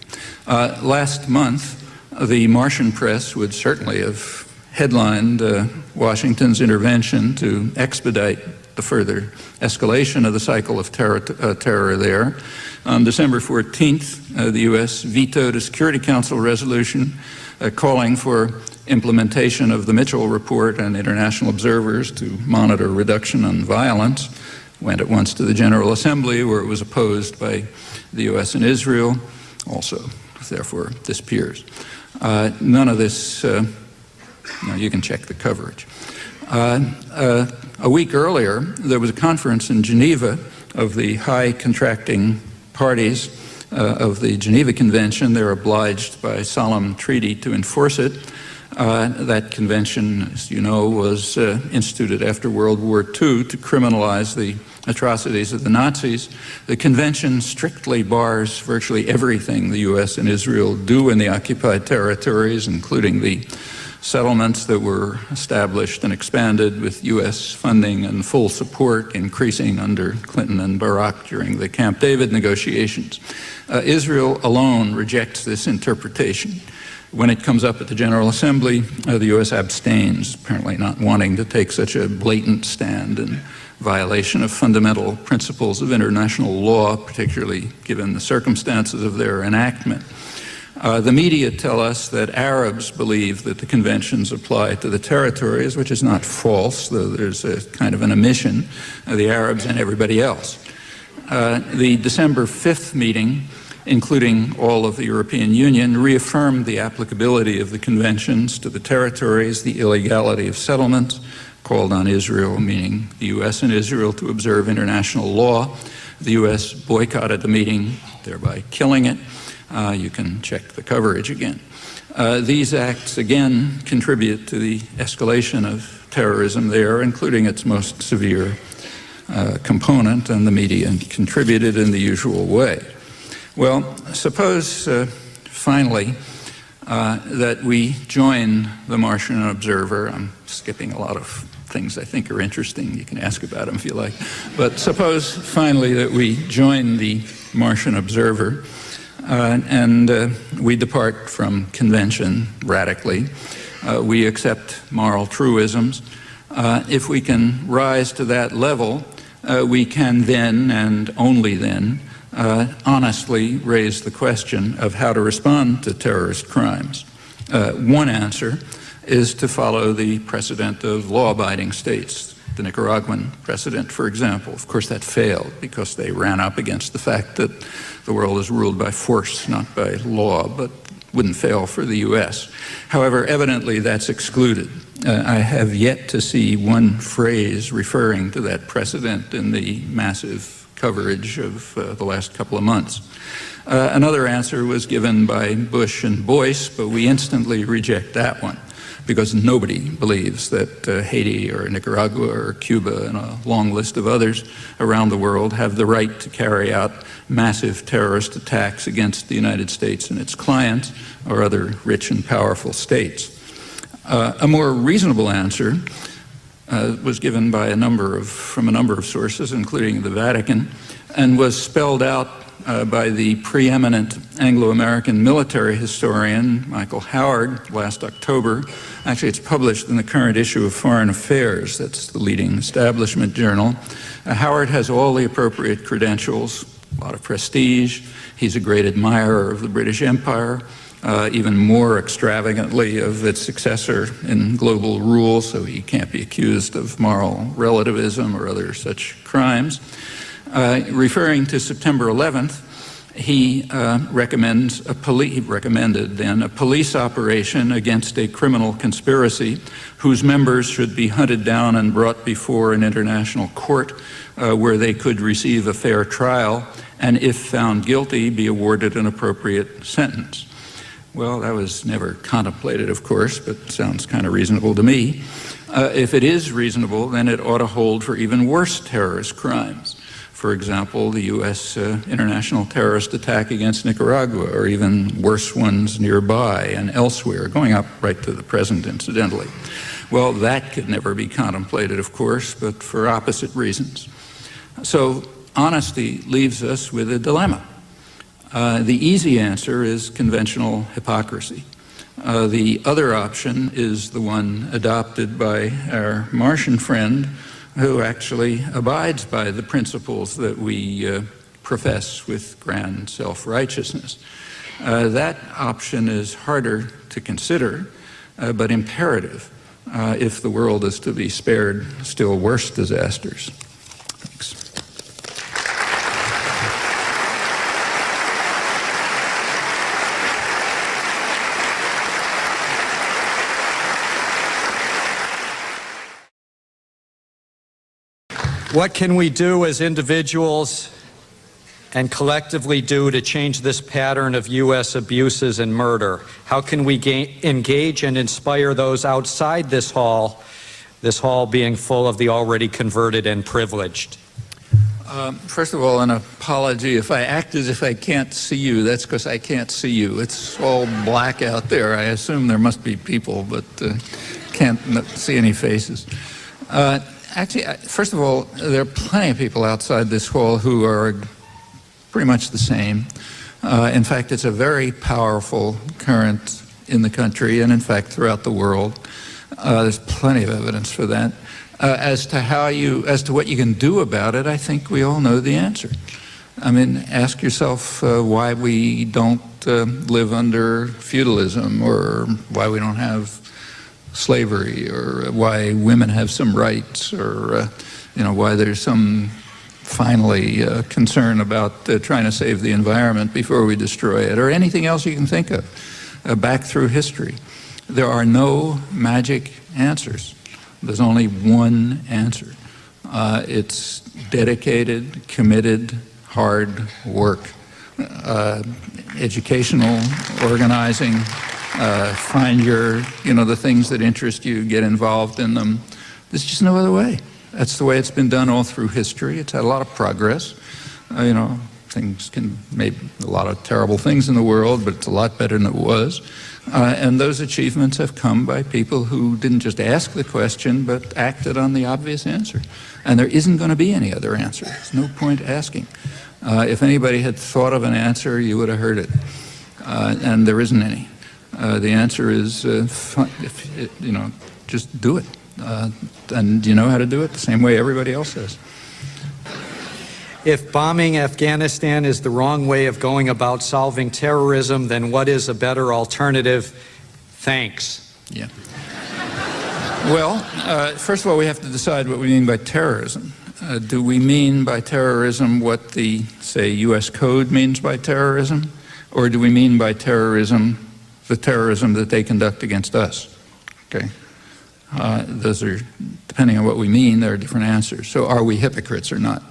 B: Last month, the Martian press would certainly have headlined Washington's intervention to expedite the further escalation of the cycle of terror there. On December 14th, the U.S. vetoed a Security Council resolution calling for implementation of the Mitchell Report and international observers to monitor reduction in violence. Went at once to the General Assembly, where it was opposed by the U.S. and Israel, also therefore disappears. None of this, you can check the coverage. A week earlier, there was a conference in Geneva of the high contracting parties of the Geneva Convention. They're obliged by solemn treaty to enforce it. That convention, as you know, was instituted after World War II to criminalize the atrocities of the Nazis. The convention strictly bars virtually everything the U.S. and Israel do in the occupied territories, including the settlements that were established and expanded with U.S. funding and full support, increasing under Clinton and Barack during the Camp David negotiations. Israel alone rejects this interpretation. When it comes up at the General Assembly, the U.S. abstains, apparently not wanting to take such a blatant stand in violation of fundamental principles of international law, particularly given the circumstances of their enactment. The media tell us that Arabs believe that the conventions apply to the territories, which is not false, though there's a kind of an omission of the Arabs and everybody else. The December 5th meeting, including all of the European Union, reaffirmed the applicability of the conventions to the territories, the illegality of settlements, called on Israel, meaning the U.S. and Israel, to observe international law. The U.S. boycotted the meeting, thereby killing it. You can check the coverage again. These acts, again, contribute to the escalation of terrorism there, including its most severe component, and the media contributed in the usual way. Well, suppose, finally, that we join the Martian Observer. I'm skipping a lot of things I think are interesting. You can ask about them if you like. But suppose, finally, that we join the Martian Observer and we depart from convention radically. We accept moral truisms. If we can rise to that level, we can then, and only then, honestly raise the question of how to respond to terrorist crimes. One answer is to follow the precedent of law-abiding states. The Nicaraguan precedent, for example. Of course, that failed because they ran up against the fact that the world is ruled by force, not by law, but wouldn't fail for the U.S. However, evidently that's excluded. I have yet to see one phrase referring to that precedent in the massive coverage of the last couple of months. Another answer was given by Bush and Boyce, but we instantly reject that one, because nobody believes that Haiti or Nicaragua or Cuba and a long list of others around the world have the right to carry out massive terrorist attacks against the United States and its clients or other rich and powerful states. A more reasonable answer was given by from a number of sources, including the Vatican, and was spelled out by the preeminent Anglo-American military historian, Michael Howard, last October. Actually, it's published in the current issue of Foreign Affairs. That's the leading establishment journal. Howard has all the appropriate credentials, a lot of prestige. He's a great admirer of the British Empire, even more extravagantly of its successor in global rule, so he can't be accused of moral relativism or other such crimes. Referring to September 11th, he recommended then a police operation against a criminal conspiracy whose members should be hunted down and brought before an international court where they could receive a fair trial and, if found guilty, be awarded an appropriate sentence. Well, that was never contemplated, of course, but sounds kind of reasonable to me. If it is reasonable, then it ought to hold for even worse terrorist crimes. For example, the U.S. International terrorist attack against Nicaragua, or even worse ones nearby and elsewhere, going up right to the present, incidentally. Well, that could never be contemplated, of course, but for opposite reasons. So honesty leaves us with a dilemma. The easy answer is conventional hypocrisy. The other option is the one adopted by our Martian friend, who actually abides by the principles that we profess with grand self-righteousness. That option is harder to consider, but imperative if the world is to be spared still worse disasters. Thanks.
C: What can we do as individuals and collectively do to change this pattern of U.S. abuses and murder? How can we engage and inspire those outside this hall being full of the already converted and privileged?
B: First of all, an apology. If I act as if I can't see you, that's because I can't see you. It's all black out there. I assume there must be people, but can't see any faces. Actually, first of all, there are plenty of people outside this hall who are pretty much the same. In fact, it's a very powerful current in the country and, in fact, throughout the world. There's plenty of evidence for that. As to what you can do about it, I think we all know the answer. I mean, ask yourself why we don't live under feudalism, or why we don't have slavery, or why women have some rights, or why there's some finally concern about trying to save the environment before we destroy it, or anything else you can think of back through history. There are no magic answers. There's only one answer. It's dedicated, committed, hard work. Educational, organizing, find the things that interest you, get involved in them. There's just no other way. That's the way it's been done all through history. It's had a lot of progress. Things can make a lot of terrible things in the world, but it's a lot better than it was. And those achievements have come by people who didn't just ask the question, but acted on the obvious answer. And there isn't going to be any other answer. There's no point asking. If anybody had thought of an answer, you would have heard it. And there isn't any. The answer is, just do it. And you know how to do it the same way everybody else does.
C: If bombing Afghanistan is the wrong way of going about solving terrorism, then what is a better alternative? Thanks.
B: Yeah. Well, first of all, we have to decide what we mean by terrorism. Do we mean by terrorism what the, say, U.S. Code means by terrorism? Or do we mean by terrorism the terrorism that they conduct against us? Okay. Those are, depending on what we mean, there are different answers. So are we hypocrites or not?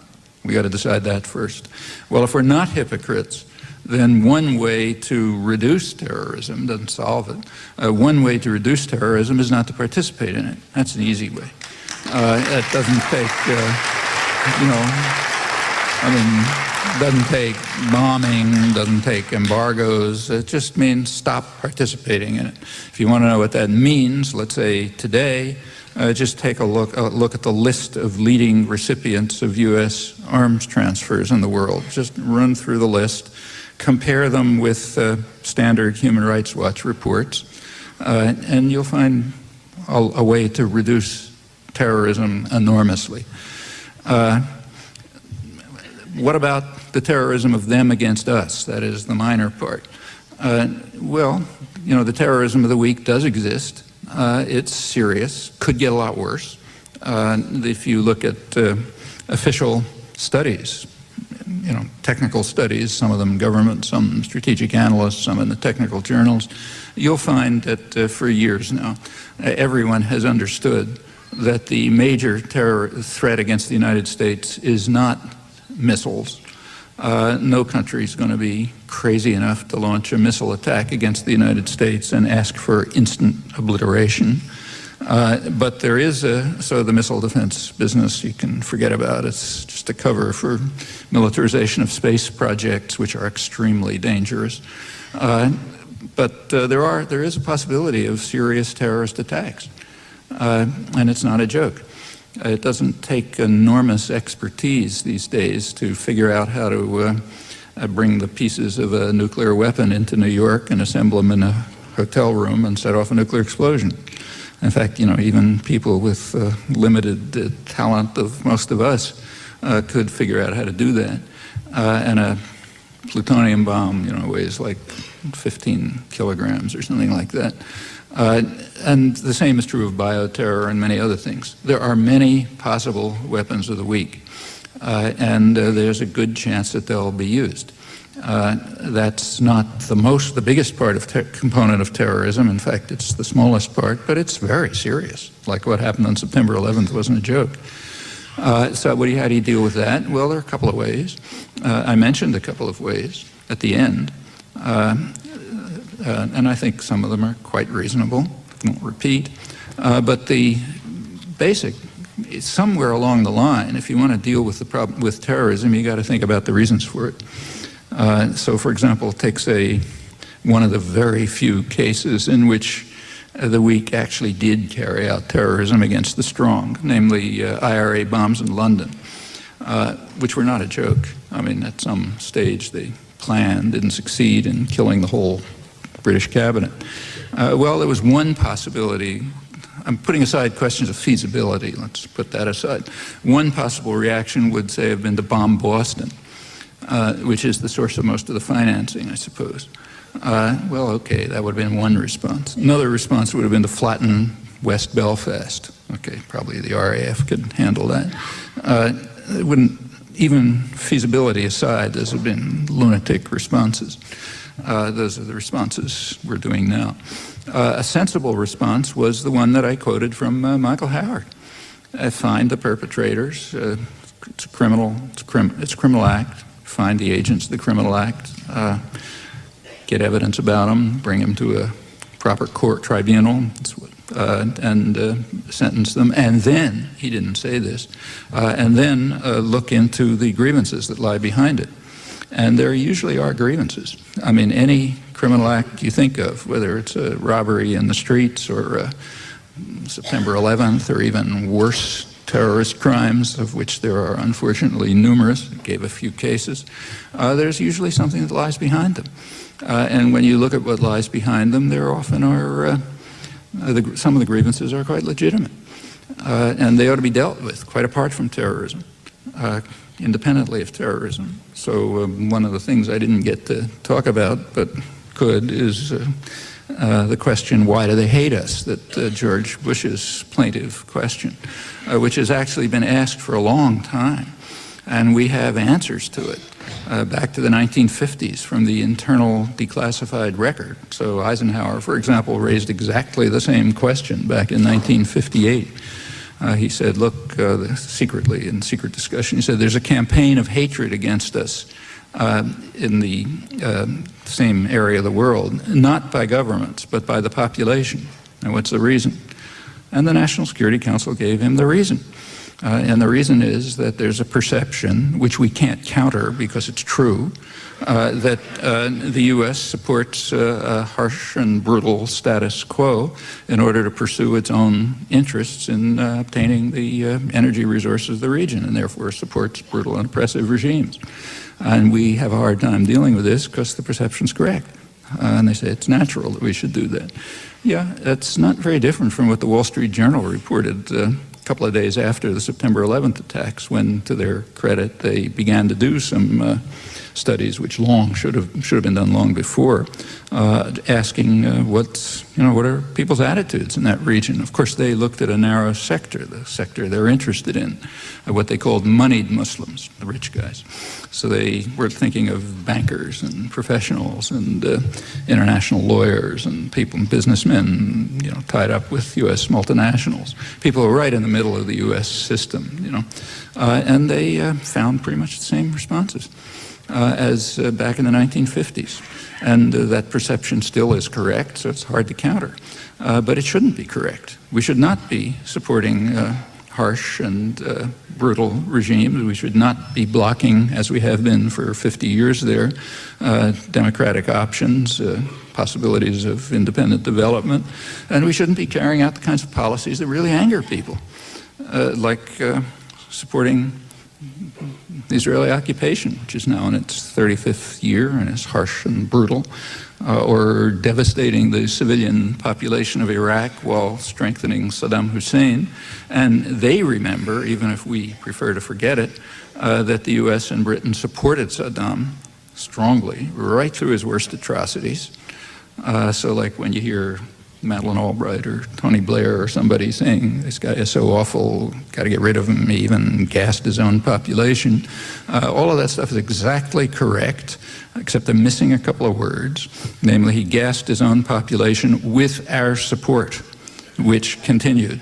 B: We got to decide that first. Well, if we're not hypocrites, then one way to reduce terrorism doesn't solve it. One way to reduce terrorism is not to participate in it. That's an easy way. It doesn't take, doesn't take bombing, doesn't take embargoes. It just means stop participating in it. If you want to know what that means, let's say today, just take a look at the list of leading recipients of U.S. arms transfers in the world. Just run through the list, compare them with standard Human Rights Watch reports, and you'll find a way to reduce terrorism enormously. What about the terrorism of them against us? That is the minor part. The terrorism of the weak does exist. It's serious, could get a lot worse. If you look at official studies, technical studies, some of them government, some strategic analysts, some in the technical journals, you'll find that for years now, everyone has understood that the major terror threat against the United States is not missiles. No country is going to be crazy enough to launch a missile attack against the United States and ask for instant obliteration. But there is so the missile defense business you can forget about. It's just a cover for militarization of space projects, which are extremely dangerous. But there is a possibility of serious terrorist attacks, and it's not a joke. It doesn't take enormous expertise these days to figure out how to bring the pieces of a nuclear weapon into New York and assemble them in a hotel room and set off a nuclear explosion. In fact, even people with limited talent of most of us could figure out how to do that. And a plutonium bomb, weighs like 15 kilograms or something like that. And the same is true of bioterror and many other things. There are many possible weapons of the weak, and there's a good chance that they'll be used. That's not the biggest part of component of terrorism. In fact, it's the smallest part, but it's very serious. Like what happened on September 11th wasn't a joke. So how do you deal with that? Well, there are a couple of ways. I mentioned a couple of ways at the end. And I think some of them are quite reasonable. I won't repeat. But the basic somewhere along the line, if you want to deal with the problem with terrorism, you got to think about the reasons for it. So, for example, take one of the very few cases in which the weak actually did carry out terrorism against the strong, namely IRA bombs in London, which were not a joke. I mean, at some stage they planned, didn't succeed in killing the whole British cabinet. Well, there was one possibility. I'm putting aside questions of feasibility. Let's put that aside. One possible reaction would say have been to bomb Boston, which is the source of most of the financing, I suppose. Well, okay, that would have been one response. Another response would have been to flatten West Belfast. Okay, probably the RAF could handle that. It wouldn't, even feasibility aside, those have been lunatic responses. Those are the responses we're doing now. A sensible response was the one that I quoted from Michael Howard. Find the perpetrators. It's a criminal act. Find the agents of the criminal act. Get evidence about them. Bring them to a proper court tribunal, and sentence them. And then, he didn't say this, and then look into the grievances that lie behind it. And there usually are grievances. I mean, any criminal act you think of, whether it's a robbery in the streets or September 11th or even worse terrorist crimes, of which there are unfortunately numerous, I gave a few cases, there's usually something that lies behind them. And when you look at what lies behind them, there often are, some of the grievances are quite legitimate. And they ought to be dealt with, quite apart from terrorism. Independently of terrorism. So one of the things I didn't get to talk about, but could, is the question, why do they hate us? That George Bush's plaintive question, which has actually been asked for a long time. And we have answers to it, back to the 1950s from the internal declassified record. So Eisenhower, for example, raised exactly the same question back in 1958. He said, look, secretly, in secret discussion, he said, there's a campaign of hatred against us in the same area of the world, not by governments, but by the population. And what's the reason? And the National Security Council gave him the reason. And the reason is that there's a perception, which we can't counter because it's true, that the U.S. supports a harsh and brutal status quo in order to pursue its own interests in obtaining the energy resources of the region, and therefore supports brutal and oppressive regimes. And we have a hard time dealing with this because the perception's correct. And they say it's natural that we should do that. Yeah, that's not very different from what the Wall Street Journal reported a couple of days after the September 11th attacks, when, to their credit, they began to do some studies which should have been done long before, asking what are people's attitudes in that region. Of course, they looked at a narrow sector, the sector they're interested in, what they called moneyed Muslims, the rich guys. So they were thinking of bankers and professionals and international lawyers and businessmen, tied up with U.S. multinationals. People who are right in the middle of the U.S. system, and they found pretty much the same responses as back in the 1950s. And that perception still is correct, so it's hard to counter. But it shouldn't be correct. We should not be supporting harsh and brutal regimes. We should not be blocking, as we have been for 50 years there, democratic options, possibilities of independent development. And we shouldn't be carrying out the kinds of policies that really anger people, like supporting the Israeli occupation, which is now in its 35th year and is harsh and brutal, or devastating the civilian population of Iraq while strengthening Saddam Hussein. And they remember, even if we prefer to forget it, that the US and Britain supported Saddam strongly, right through his worst atrocities. So like when you hear Madeleine Albright or Tony Blair or somebody saying, this guy is so awful, got to get rid of him, he even gassed his own population. All of that stuff is exactly correct, except they're missing a couple of words. Namely, he gassed his own population with our support, which continued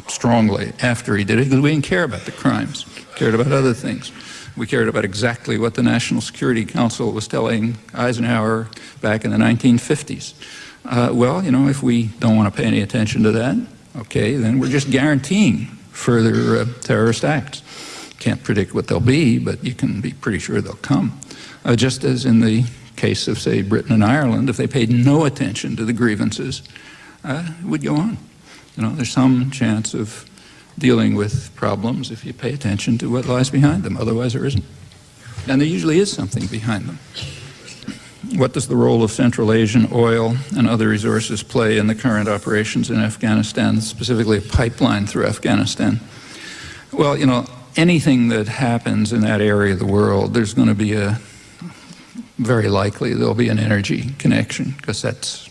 B: strongly after he did it, because we didn't care about the crimes, cared about other things. We cared about exactly what the National Security Council was telling Eisenhower back in the 1950s. Well, if we don't want to pay any attention to that, okay, then we're just guaranteeing further terrorist acts. Can't predict what they'll be, but you can be pretty sure they'll come. Just as in the case of, say, Britain and Ireland, if they paid no attention to the grievances, it would go on. There's some chance of dealing with problems if you pay attention to what lies behind them. Otherwise, there isn't. And there usually is something behind them. What does the role of Central Asian oil and other resources play in the current operations in Afghanistan, specifically a pipeline through Afghanistan? Well, anything that happens in that area of the world, there's going to be very likely there'll be an energy connection, because that's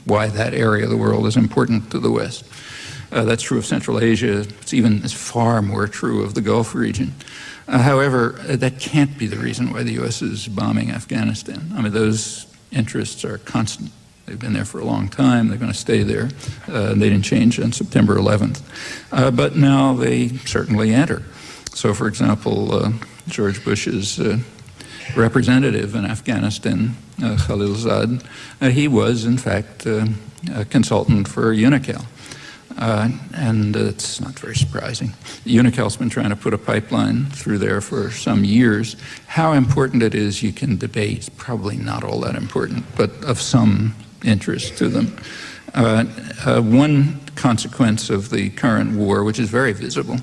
B: why that area of the world is important to the West. That's true of Central Asia. It's far more true of the Gulf region. However, that can't be the reason why the U.S. is bombing Afghanistan. I mean, those interests are constant. They've been there for a long time. They're going to stay there. They didn't change on September 11th. But now they certainly enter. So, for example, George Bush's representative in Afghanistan, Khalilzad, he was, in fact, a consultant for Unocal. And it's not very surprising. Unical's been trying to put a pipeline through there for some years. How important it is, you can debate. It's probably not all that important, but of some interest to them. One consequence of the current war, which is very visible,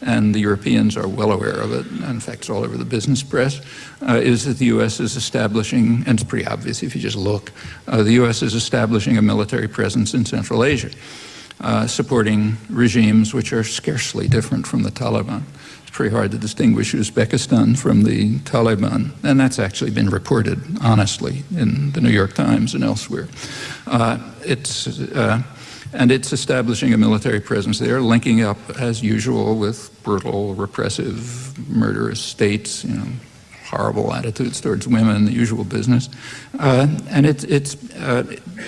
B: and the Europeans are well aware of it, in fact it's all over the business press, is that the U.S. is establishing, and it's pretty obvious if you just look, the U.S. is establishing a military presence in Central Asia, supporting regimes which are scarcely different from the Taliban. It's pretty hard to distinguish Uzbekistan from the Taliban, and that's actually been reported honestly in the New York Times and elsewhere. And it's establishing a military presence there, linking up, as usual, with brutal, repressive, murderous states, horrible attitudes towards women, the usual business. And it's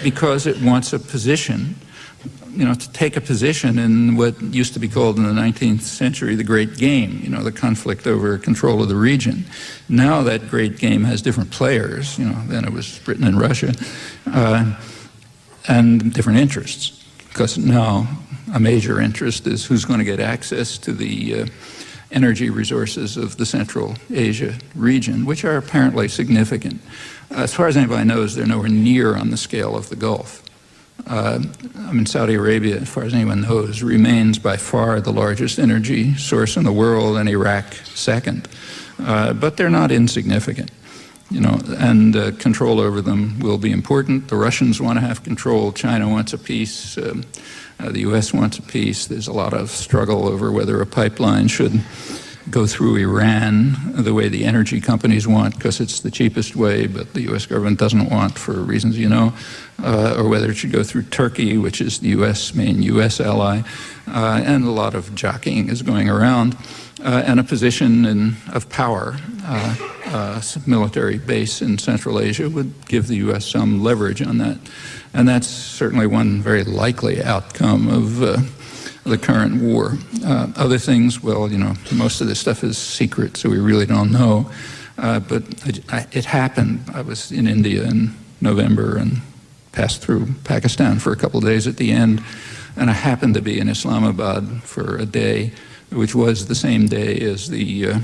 B: because it wants a position, to take a position in what used to be called in the 19th century the Great Game, the conflict over control of the region. Now that Great Game has different players, then it was Britain and Russia, and different interests. Because now a major interest is who's going to get access to the energy resources of the Central Asia region, which are apparently significant. As far as anybody knows, they're nowhere near on the scale of the Gulf. Saudi Arabia, as far as anyone knows, remains by far the largest energy source in the world, and Iraq second. But they're not insignificant. And control over them will be important. The Russians want to have control. China wants a peace. The U.S. wants a peace. There's a lot of struggle over whether a pipeline should go through Iran the way the energy companies want, because it's the cheapest way, but the U.S. government doesn't want for reasons or whether it should go through Turkey, which is the main U.S. ally. And a lot of jockeying is going around. And a position of power, military base in Central Asia would give the U.S. some leverage on that. And that's certainly one very likely outcome of the current war. Other things, well, most of this stuff is secret, so we really don't know. But it happened. I was in India in November and passed through Pakistan for a couple of days at the end. And I happened to be in Islamabad for a day, which was the same day as the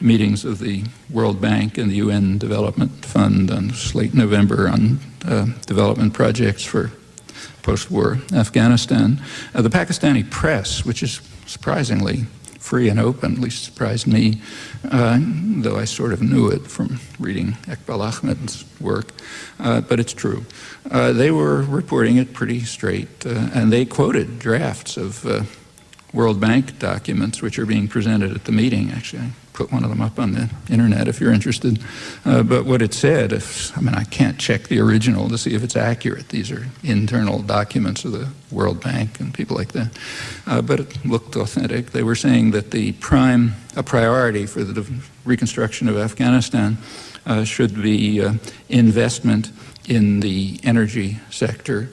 B: meetings of the World Bank and the UN Development Fund on late November on development projects for post-war Afghanistan. The Pakistani press, which is surprisingly free and open, at least surprised me, though I sort of knew it from reading Iqbal Ahmed's work, but it's true. They were reporting it pretty straight, and they quoted drafts of World Bank documents which are being presented at the meeting. Actually, I put one of them up on the internet if you're interested. But what it said, I can't check the original to see if it's accurate. These are internal documents of the World Bank and people like that. But it looked authentic. They were saying that a priority for the reconstruction of Afghanistan should be investment in the energy sector,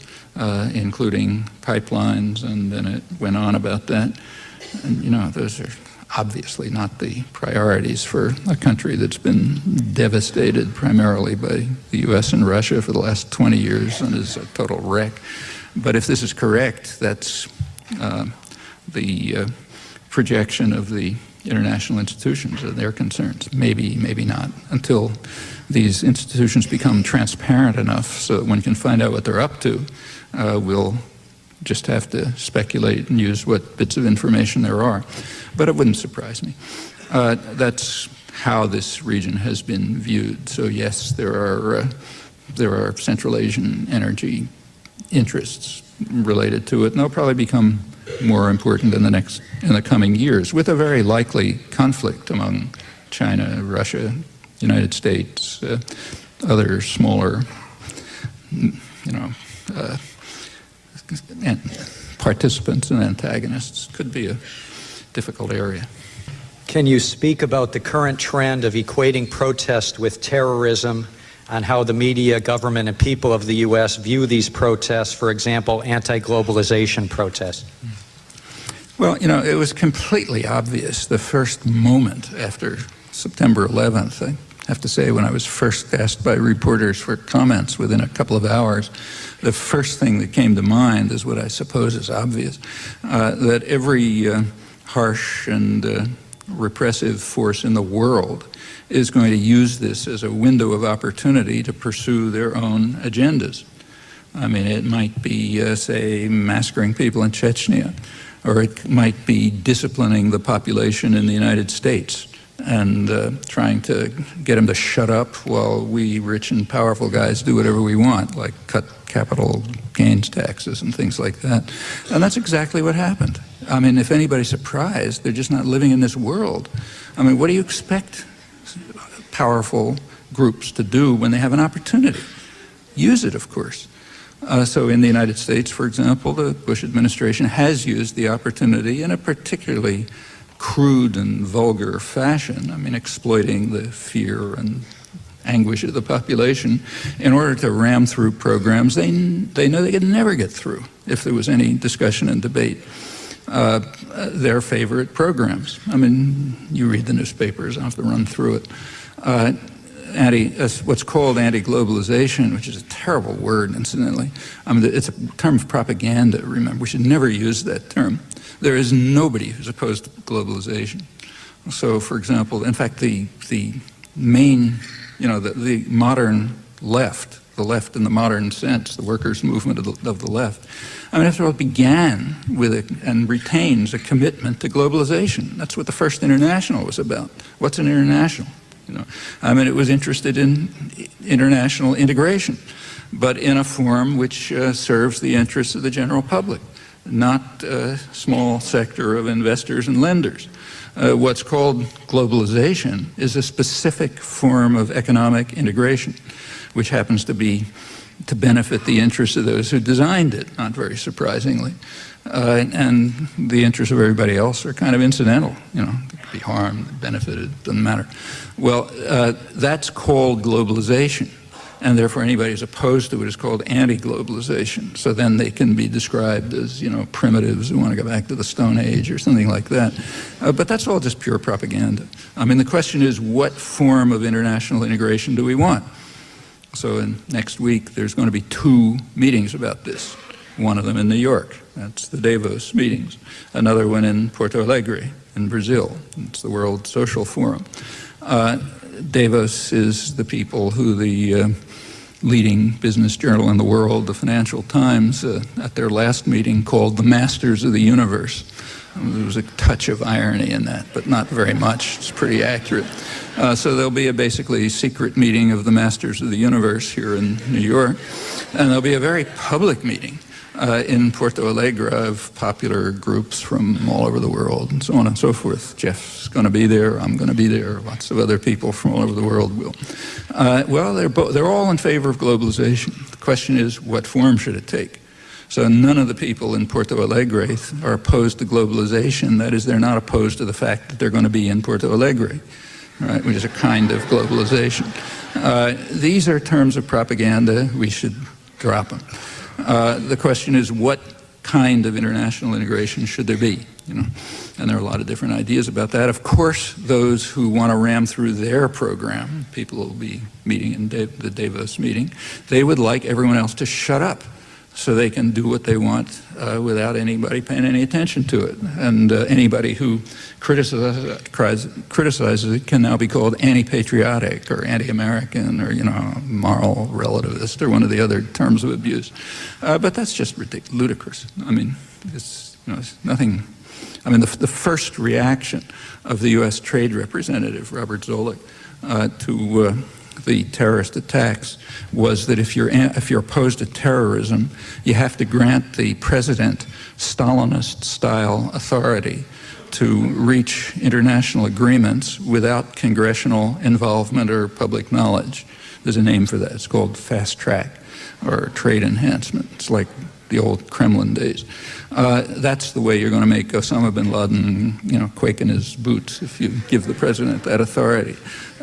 B: including pipelines, and then it went on about that. And, those are obviously not the priorities for a country that's been devastated primarily by the U.S. and Russia for the last 20 years and is a total wreck. But if this is correct, that's the projection of the international institutions and their concerns. Maybe, maybe not, until these institutions become transparent enough so that one can find out what they're up to. We'll just have to speculate and use what bits of information there are. But it wouldn't surprise me. That's how this region has been viewed. So yes, there are Central Asian energy interests related to it, and they'll probably become more important in the coming years, with a very likely conflict among China, Russia, United States, other smaller, participants and antagonists. Could be a difficult area.
C: Can you speak about the current trend of equating protest with terrorism, on how the media, government, and people of the U.S. view these protests, for example, anti-globalization protests?
B: Well, it was completely obvious the first moment after September 11th. I have to say, when I was first asked by reporters for comments within a couple of hours, the first thing that came to mind is what I suppose is obvious, that every harsh and repressive force in the world is going to use this as a window of opportunity to pursue their own agendas. I mean, it might be, say, massacring people in Chechnya, or it might be disciplining the population in the United States and trying to get them to shut up while we rich and powerful guys do whatever we want, like cut capital gains taxes and things like that. And that's exactly what happened. I mean, if anybody's surprised, they're just not living in this world. I mean, what do you expect powerful groups to do when they have an opportunity? Use it, of course. So in the United States, for example, the Bush administration has used the opportunity in a particularly crude and vulgar fashion, I mean, exploiting the fear and anguish of the population in order to ram through programs they know they could never get through if there was any discussion and debate. Their favorite programs. I mean, you read the newspapers, I don't have to run through it. What's called anti-globalization, which is a terrible word, incidentally. I mean, it's a term of propaganda, remember. We should never use that term. There is nobody who's opposed to globalization. So, for example, in fact, the main, the modern left, the left in the modern sense, the workers' movement of the left, I mean, after all, it began with and retains a commitment to globalization. That's what the First International was about. What's an international? I mean, it was interested in international integration, but in a form which serves the interests of the general public, not a small sector of investors and lenders. What's called globalization is a specific form of economic integration, which happens to benefit the interests of those who designed it, not very surprisingly. And the interests of everybody else are kind of incidental. They could be harmed, benefited, doesn't matter. Well, that's called globalization, and therefore anybody who's opposed to it is called anti-globalization. So then they can be described as, primitives who want to go back to the Stone Age or something like that. But that's all just pure propaganda. I mean, the question is, what form of international integration do we want? So next week, there's going to be 2 meetings about this. One of them in New York, that's the Davos meetings. Another one in Porto Alegre in Brazil, it's the World Social Forum. Davos is the people who the leading business journal in the world, the Financial Times, at their last meeting called the Masters of the Universe. There was a touch of irony in that, but not very much. It's pretty accurate. So there'll be a basically secret meeting of the Masters of the Universe here in New York, and there'll be a very public meeting in Porto Alegre of popular groups from all over the world, and so on and so forth. Jeff's going to be there, I'm going to be there, lots of other people from all over the world will. Well, they're all in favor of globalization. The question is, what form should it take? So none of the people in Porto Alegre are opposed to globalization. That is, they're not opposed to the fact that they're going to be in Porto Alegre, right, which is a kind of globalization. These are terms of propaganda. We should drop them. The question is, what kind of international integration should there be? And there are a lot of different ideas about that. Of course, those who want to ram through their program, people will be meeting in the Davos meeting, they would like everyone else to shut up so they can do what they want without anybody paying any attention to it. And anybody who criticizes it can now be called anti-patriotic or anti-American or, moral relativist or one of the other terms of abuse. But that's just ludicrous. I mean, it's nothing. I mean, the first reaction of the U.S. Trade Representative, Robert Zoellick, to the terrorist attacks was that if you're opposed to terrorism, you have to grant the president Stalinist-style authority to reach international agreements without congressional involvement or public knowledge. There's a name for that. It's called fast track or trade enhancement. It's like the old Kremlin days. That's the way you're going to make Osama bin Laden, quake in his boots if you give the president that authority.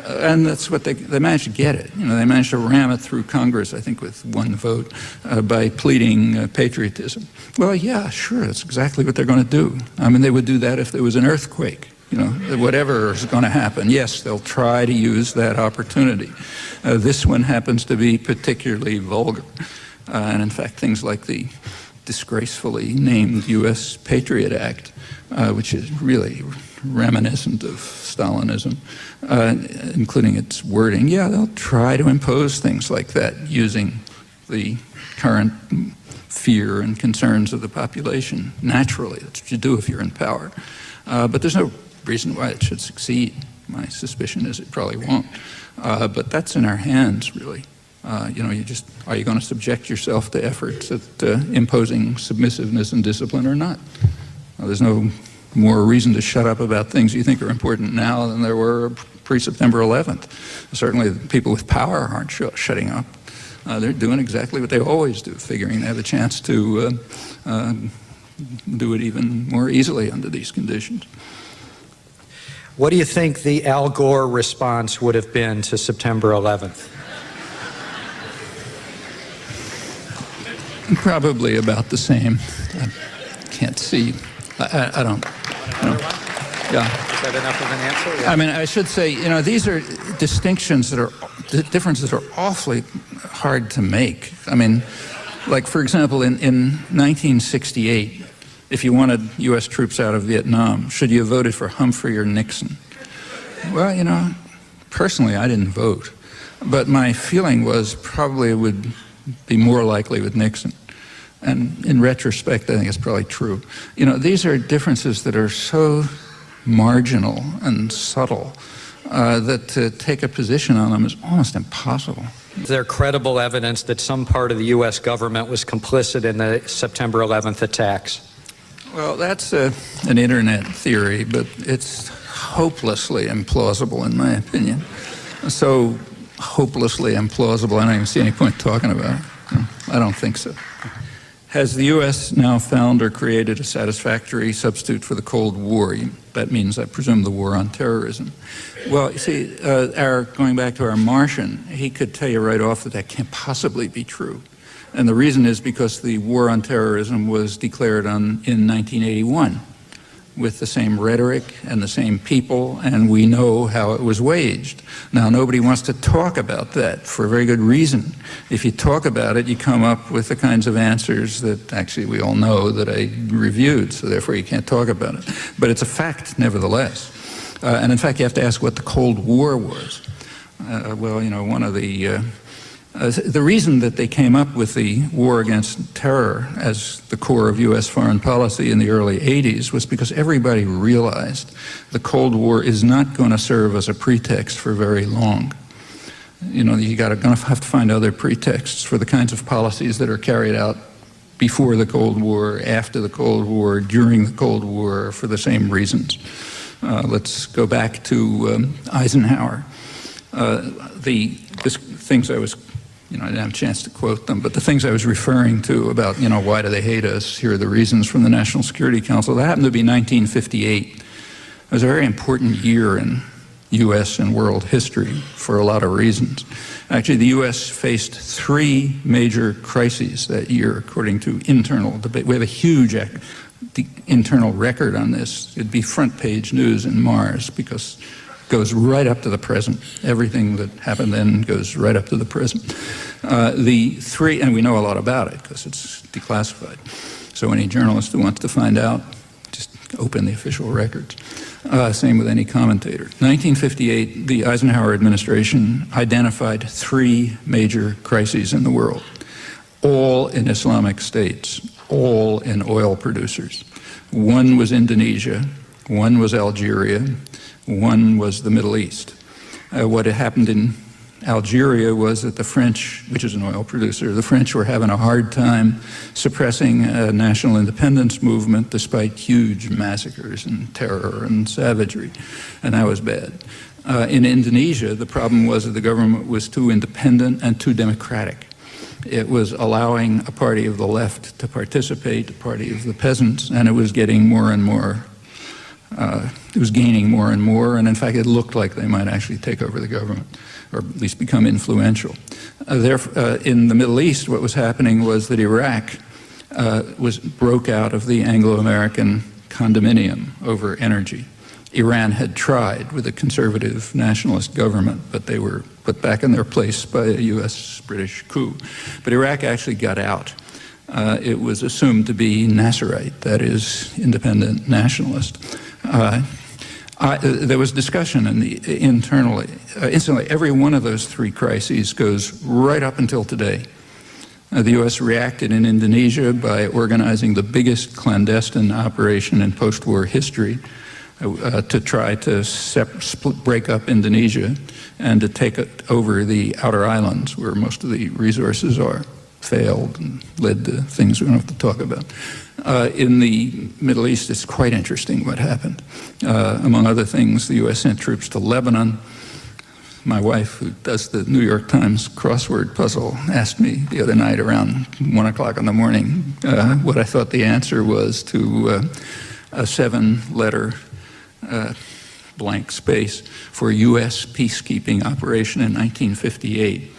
B: And that's what they managed to get it. They managed to ram it through Congress, I think with one vote, by pleading patriotism. Well, yeah, sure, that's exactly what they're going to do. I mean, they would do that if there was an earthquake. Whatever is going to happen, yes, they'll try to use that opportunity. This one happens to be particularly vulgar. And in fact, things like the disgracefully named U.S. Patriot Act, which is really reminiscent of Stalinism, including its wording. Yeah, they'll try to impose things like that using the current fear and concerns of the population. Naturally, that's what you do if you're in power. But there's no reason why it should succeed. My suspicion is it probably won't. But that's in our hands, really. Are you going to subject yourself to efforts at imposing submissiveness and discipline or not? There's no more reason to shut up about things you think are important now than there were pre-September 11th. Certainly people with power aren't shutting up. They're doing exactly what they always do, figuring they have a chance to do it even more easily under these conditions.
C: What do you think the Al Gore response would have been to September 11th?
B: Probably about the same. I can't see. I don't. Yeah.
C: Is that enough of an answer? Yeah.
B: I mean, I should say, these are distinctions differences that are awfully hard to make. I mean, like, for example, in 1968, if you wanted U.S. troops out of Vietnam, should you have voted for Humphrey or Nixon? Well, personally, I didn't vote. But my feeling was probably it would be more likely with Nixon. And in retrospect, I think it's probably true. These are differences that are so marginal and subtle that to take a position on them is almost impossible.
C: Is there credible evidence that some part of the U.S. government was complicit in the September 11th attacks?
B: Well, that's an internet theory, but it's hopelessly implausible in my opinion. So hopelessly implausible, I don't even see any point talking about it. I don't think so. Has the U.S. now found or created a satisfactory substitute for the Cold War? That means, I presume, the war on terrorism. Well, you see, going back to our Martian, he could tell you right off that that can't possibly be true. And the reason is because the war on terrorism was declared in 1981 with the same rhetoric and the same people, and we know how it was waged. Now, nobody wants to talk about that for a very good reason. If you talk about it, you come up with the kinds of answers that actually we all know that I reviewed, so therefore you can't talk about it. But it's a fact, nevertheless. And in fact, you have to ask what the Cold War was. One of the reason that they came up with the war against terror as the core of U.S. foreign policy in the early 80s was because everybody realized the Cold War is not going to serve as a pretext for very long. Gonna have to find other pretexts for the kinds of policies that are carried out before the Cold War, after the Cold War, during the Cold War, for the same reasons. Let's go back to Eisenhower. Things I was I didn't have a chance to quote them, but the things I was referring to about, why do they hate us? Here are the reasons from the National Security Council. That happened to be 1958. It was a very important year in U.S. and world history for a lot of reasons. Actually, the U.S. faced 3 major crises that year, according to internal debate. We have a huge internal record on this. It'd be front page news in Mars because goes right up to the present. Everything that happened then goes right up to the present. The three, and we know a lot about it because it's declassified. So any journalist who wants to find out, just open the official records. Same with any commentator. 1958, the Eisenhower administration identified three major crises in the world, all in Islamic states, all in oil producers. One was Indonesia, one was Algeria, one was the Middle East. What had happened in Algeria was that the French, which is an oil producer, the French were having a hard time suppressing a national independence movement despite huge massacres and terror and savagery, and that was bad. In Indonesia, the problem was that the government was too independent and too democratic. It was allowing a party of the left to participate, a party of the peasants, and it was getting more and more, it was gaining more and more, and in fact it looked like they might actually take over the government, or at least become influential. In the Middle East, what was happening was that Iraq broke out of the Anglo-American condominium over energy. Iran had tried with a conservative nationalist government, but they were put back in their place by a US-British coup. But Iraq actually got out. It was assumed to be Nasserite, that is, independent nationalist. There was discussion internally. Instantly, every one of those three crises goes right up until today. The U.S. reacted in Indonesia by organizing the biggest clandestine operation in post-war history to try to break up Indonesia and to take over the outer islands where most of the resources are. Failed and led to things we don't have to talk about. In the Middle East, it's quite interesting what happened. Among other things, the U.S. sent troops to Lebanon. My wife, who does the New York Times crossword puzzle, asked me the other night around 1 o'clock in the morning what I thought the answer was to a 7-letter blank space for U.S. peacekeeping operation in 1958.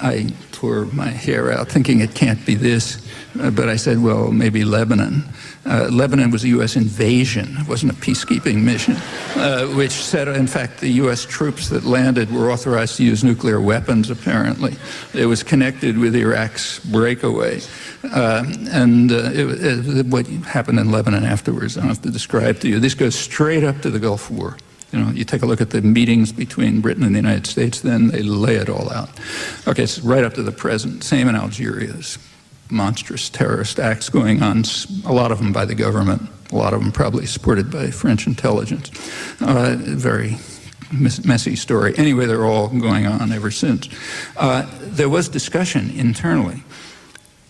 B: I tore my hair out thinking it can't be this, but I said, well, maybe Lebanon. Lebanon was a U.S. invasion. It wasn't a peacekeeping mission, which said, in fact, the U.S. troops that landed were authorized to use nuclear weapons, apparently. It was connected with Iraq's breakaway. What happened in Lebanon afterwards, I don't have to describe to you. This goes straight up to the Gulf War. You know, you take a look at the meetings between Britain and the United States, then they lay it all out. Okay, it's right up to the present. Same in Algeria. There's monstrous terrorist acts going on, a lot of them by the government, a lot of them probably supported by French intelligence. Very messy story. Anyway, they're all going on ever since. There was discussion internally.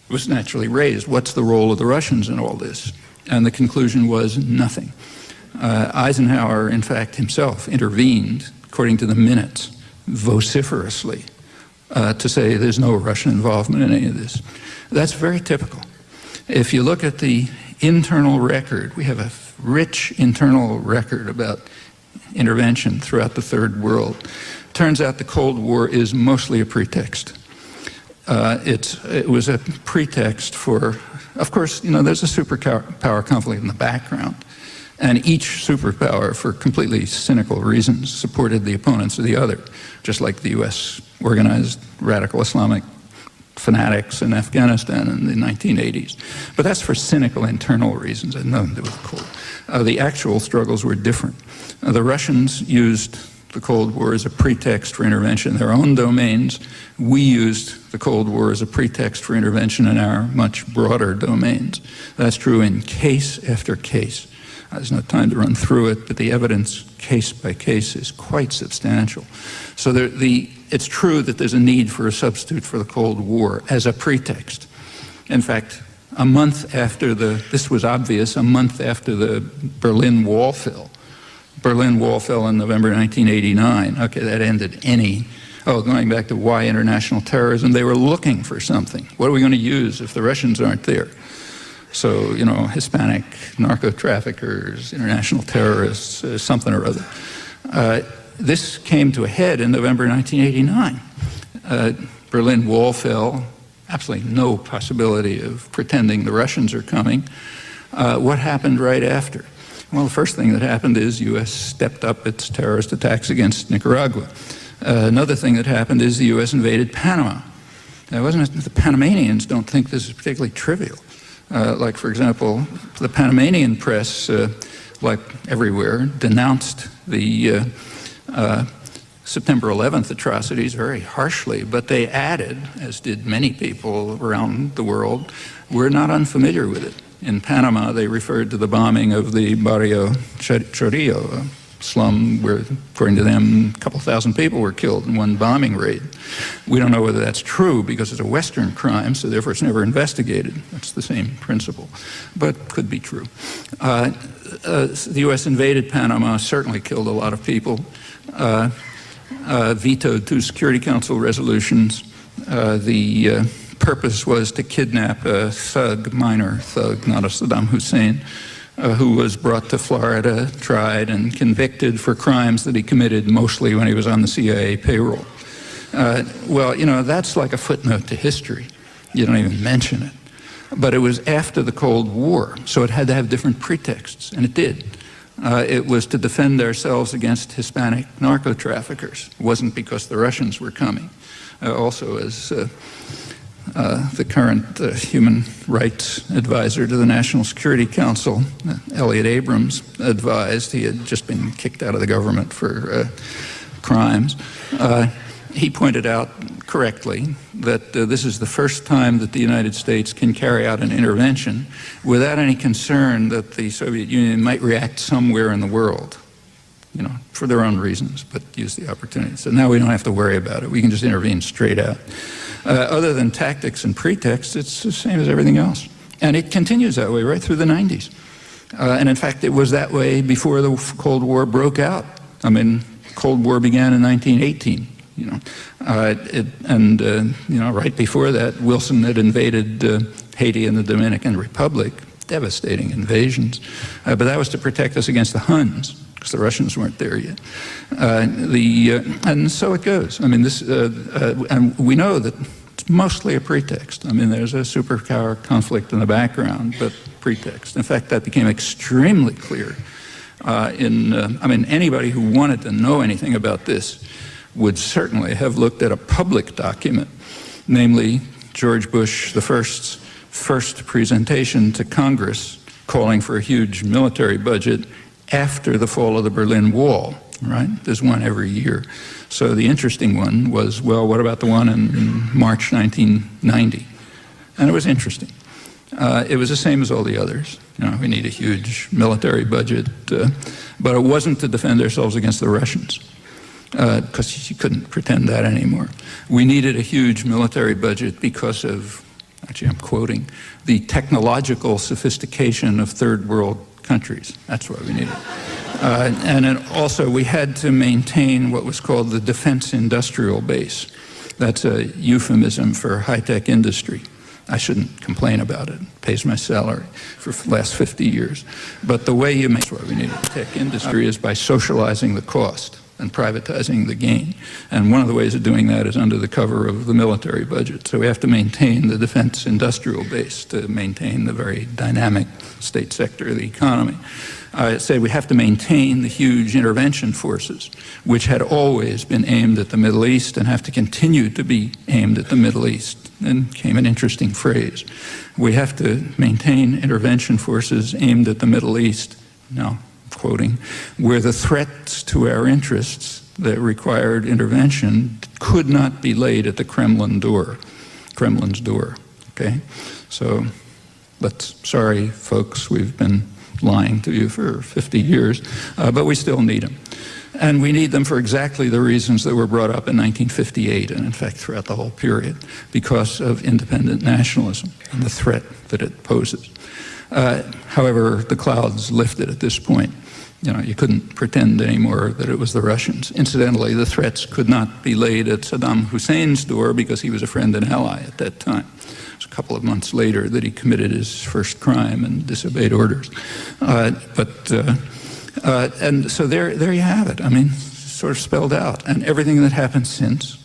B: It was naturally raised. What's the role of the Russians in all this? And the conclusion was nothing. Eisenhower, in fact, himself intervened, according to the minutes, vociferously to say there's no Russian involvement in any of this. That's very typical. If you look at the internal record, we have a rich internal record about intervention throughout the Third World. Turns out the Cold War is mostly a pretext. It was a pretext for, of course, you know, there's a superpower conflict in the background. And each superpower, for completely cynical reasons, supported the opponents of the other, just like the U.S. organized radical Islamic fanatics in Afghanistan in the 1980s. But that's for cynical internal reasons. It had nothing to do with the Cold. The actual struggles were different. The Russians used the Cold War as a pretext for intervention in their own domains. We used the Cold War as a pretext for intervention in our much broader domains. That's true in case after case. There's no time to run through it, but the evidence, case by case, is quite substantial. So it's true that there's a need for a substitute for the Cold War as a pretext. In fact, a month after this was obvious, a month after the Berlin Wall fell. Berlin Wall fell in November 1989. Okay, that ended going back to why international terrorism, they were looking for something. What are we going to use if the Russians aren't there? So, you know, Hispanic narco-traffickers, international terrorists, something or other. This came to a head in November 1989. Berlin Wall fell, absolutely no possibility of pretending the Russians are coming. What happened right after? Well, the first thing that happened is the U.S. stepped up its terrorist attacks against Nicaragua. Another thing that happened is the U.S. invaded Panama. Now, the Panamanians don't think this is particularly trivial. Like, for example, the Panamanian press, like everywhere, denounced the September 11th atrocities very harshly, but they added, as did many people around the world, we're not unfamiliar with it. In Panama, they referred to the bombing of the Barrio Chorrillo, a slum where, according to them, a couple thousand people were killed in one bombing raid. We don't know whether that's true because it's a Western crime, so therefore it's never investigated. That's the same principle, but could be true. The U.S. invaded Panama, certainly killed a lot of people, vetoed 2 Security Council resolutions. The purpose was to kidnap a thug, minor thug, not a Saddam Hussein, who was brought to Florida, tried, and convicted for crimes that he committed mostly when he was on the CIA payroll. Well, you know, that's like a footnote to history. You don't even mention it. But it was after the Cold War, so it had to have different pretexts, and it did. It was to defend ourselves against Hispanic narco-traffickers. It wasn't because the Russians were coming. Also, as the current human rights advisor to the National Security Council, Elliot Abrams, advised, he had just been kicked out of the government for crimes. He pointed out correctly that this is the first time that the United States can carry out an intervention without any concern that the Soviet Union might react somewhere in the world, you know, for their own reasons, but use the opportunity. So now we don't have to worry about it. We can just intervene straight out. Other than tactics and pretexts, it's the same as everything else. And it continues that way right through the 90s. And in fact, it was that way before the Cold War broke out. I mean, Cold War began in 1918. You know, you know, right before that, Wilson had invaded Haiti and the Dominican Republic, devastating invasions. But that was to protect us against the Huns, because the Russians weren't there yet. And so it goes. I mean, and we know that it's mostly a pretext. I mean, there's a superpower conflict in the background, but pretext. In fact, that became extremely clear I mean, anybody who wanted to know anything about this would certainly have looked at a public document, namely George Bush I's first presentation to Congress calling for a huge military budget after the fall of the Berlin Wall, right? There's one every year. So the interesting one was, well, what about the one in March 1990? And it was interesting. It was the same as all the others. You know, we need a huge military budget, but it wasn't to defend ourselves against the Russians, because you couldn't pretend that anymore. We needed a huge military budget because of, actually I'm quoting, the technological sophistication of third world countries. That's why we needed it. And then also we had to maintain what was called the defense industrial base. That's a euphemism for high-tech industry. I shouldn't complain about it. It pays my salary for the last 50 years. But the way you make sure we need a tech industry is by socializing the cost and privatizing the gain. And one of the ways of doing that is under the cover of the military budget. So we have to maintain the defense industrial base to maintain the very dynamic state sector of the economy. I say we have to maintain the huge intervention forces, which had always been aimed at the Middle East and have to continue to be aimed at the Middle East. Then came an interesting phrase. We have to maintain intervention forces aimed at the Middle East. Now, quoting, where the threats to our interests that required intervention could not be laid at the Kremlin's door, okay? So, sorry, folks, we've been lying to you for 50 years, but we still need them. And we need them for exactly the reasons that were brought up in 1958, and in fact throughout the whole period, because of independent nationalism and the threat that it poses. However, the clouds lifted at this point. You know, you couldn't pretend anymore that it was the Russians. Incidentally, the threats could not be laid at Saddam Hussein's door because he was a friend and ally at that time. It was a couple of months later that he committed his first crime and disobeyed orders. And so there you have it. I mean, sort of spelled out. And everything that happened since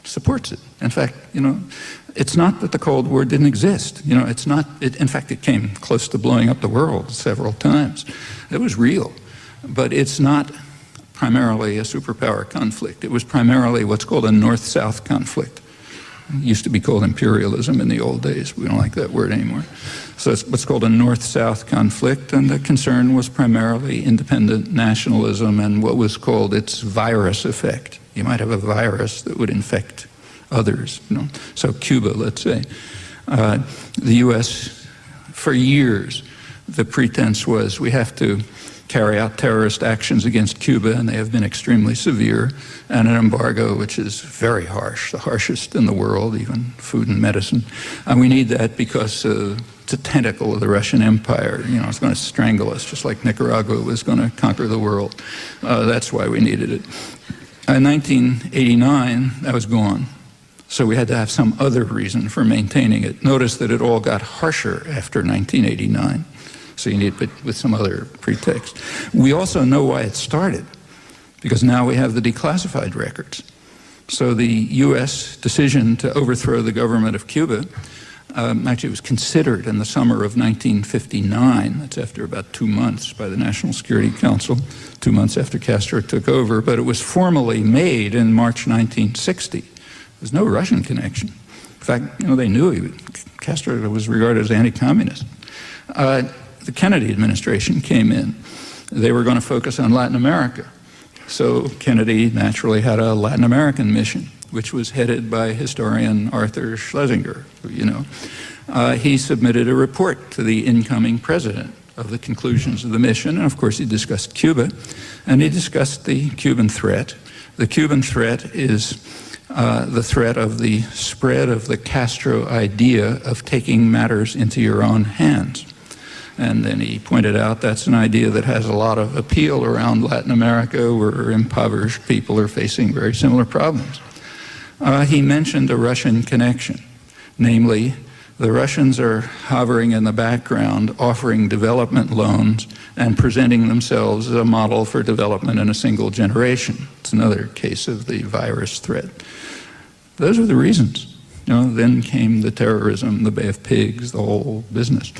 B: supports it. In fact, you know, it's not that the Cold War didn't exist. You know, it's not, in fact, it came close to blowing up the world several times. It was real, but it's not primarily a superpower conflict. It was primarily what's called a North-South conflict. It used to be called imperialism in the old days. We don't like that word anymore. So it's what's called a North-South conflict, and the concern was primarily independent nationalism and what was called its virus effect. You might have a virus that would infect others, you know. So Cuba, let's say. The U.S., for years, the pretense was we have to carry out terrorist actions against Cuba, and they have been extremely severe, and an embargo which is very harsh, the harshest in the world, even food and medicine. And we need that because it's a tentacle of the Russian Empire. You know, it's going to strangle us, just like Nicaragua was going to conquer the world. That's why we needed it. In 1989, that was gone. So we had to have some other reason for maintaining it. Notice that it all got harsher after 1989. So you need it with some other pretext. We also know why it started, because now we have the declassified records. So the U.S. decision to overthrow the government of Cuba actually was considered in the summer of 1959. That's after about 2 months by the National Security Council, 2 months after Castro took over, but it was formally made in March 1960. There's no Russian connection. In fact, you know, they knew Castro was regarded as anti-communist. The Kennedy administration came in. They were going to focus on Latin America. So Kennedy naturally had a Latin American mission, which was headed by historian Arthur Schlesinger, you know. He submitted a report to the incoming president of the conclusions of the mission, and of course he discussed Cuba, and he discussed the Cuban threat. The Cuban threat is the threat of the spread of the Castro idea of taking matters into your own hands. And then he pointed out that's an idea that has a lot of appeal around Latin America, where impoverished people are facing very similar problems. He mentioned a Russian connection, namely, the Russians are hovering in the background, offering development loans and presenting themselves as a model for development in a single generation. It's another case of the virus threat. Those are the reasons. You know, then came the terrorism, the Bay of Pigs, the whole business.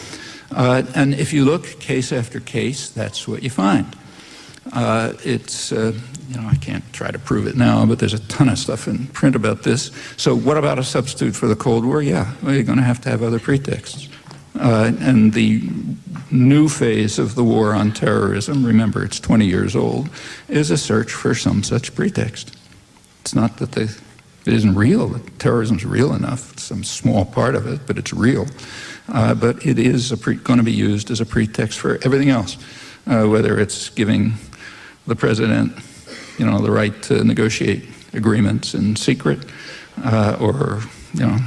B: And if you look case after case, that's what you find. You know, I can't try to prove it now, but there's a ton of stuff in print about this. So what about a substitute for the Cold War? Yeah, well, you're going to have other pretexts. And the new phase of the war on terrorism, remember it's 20 years old, is a search for some such pretext. It's not that it isn't real. Terrorism's real enough. It's some small part of it, but it's real. But it is going to be used as a pretext for everything else, whether it's giving the president, you know, the right to negotiate agreements in secret, or, you know,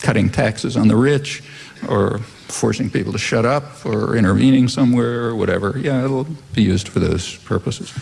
B: cutting taxes on the rich, or forcing people to shut up, or intervening somewhere, or whatever. Yeah, it'll be used for those purposes.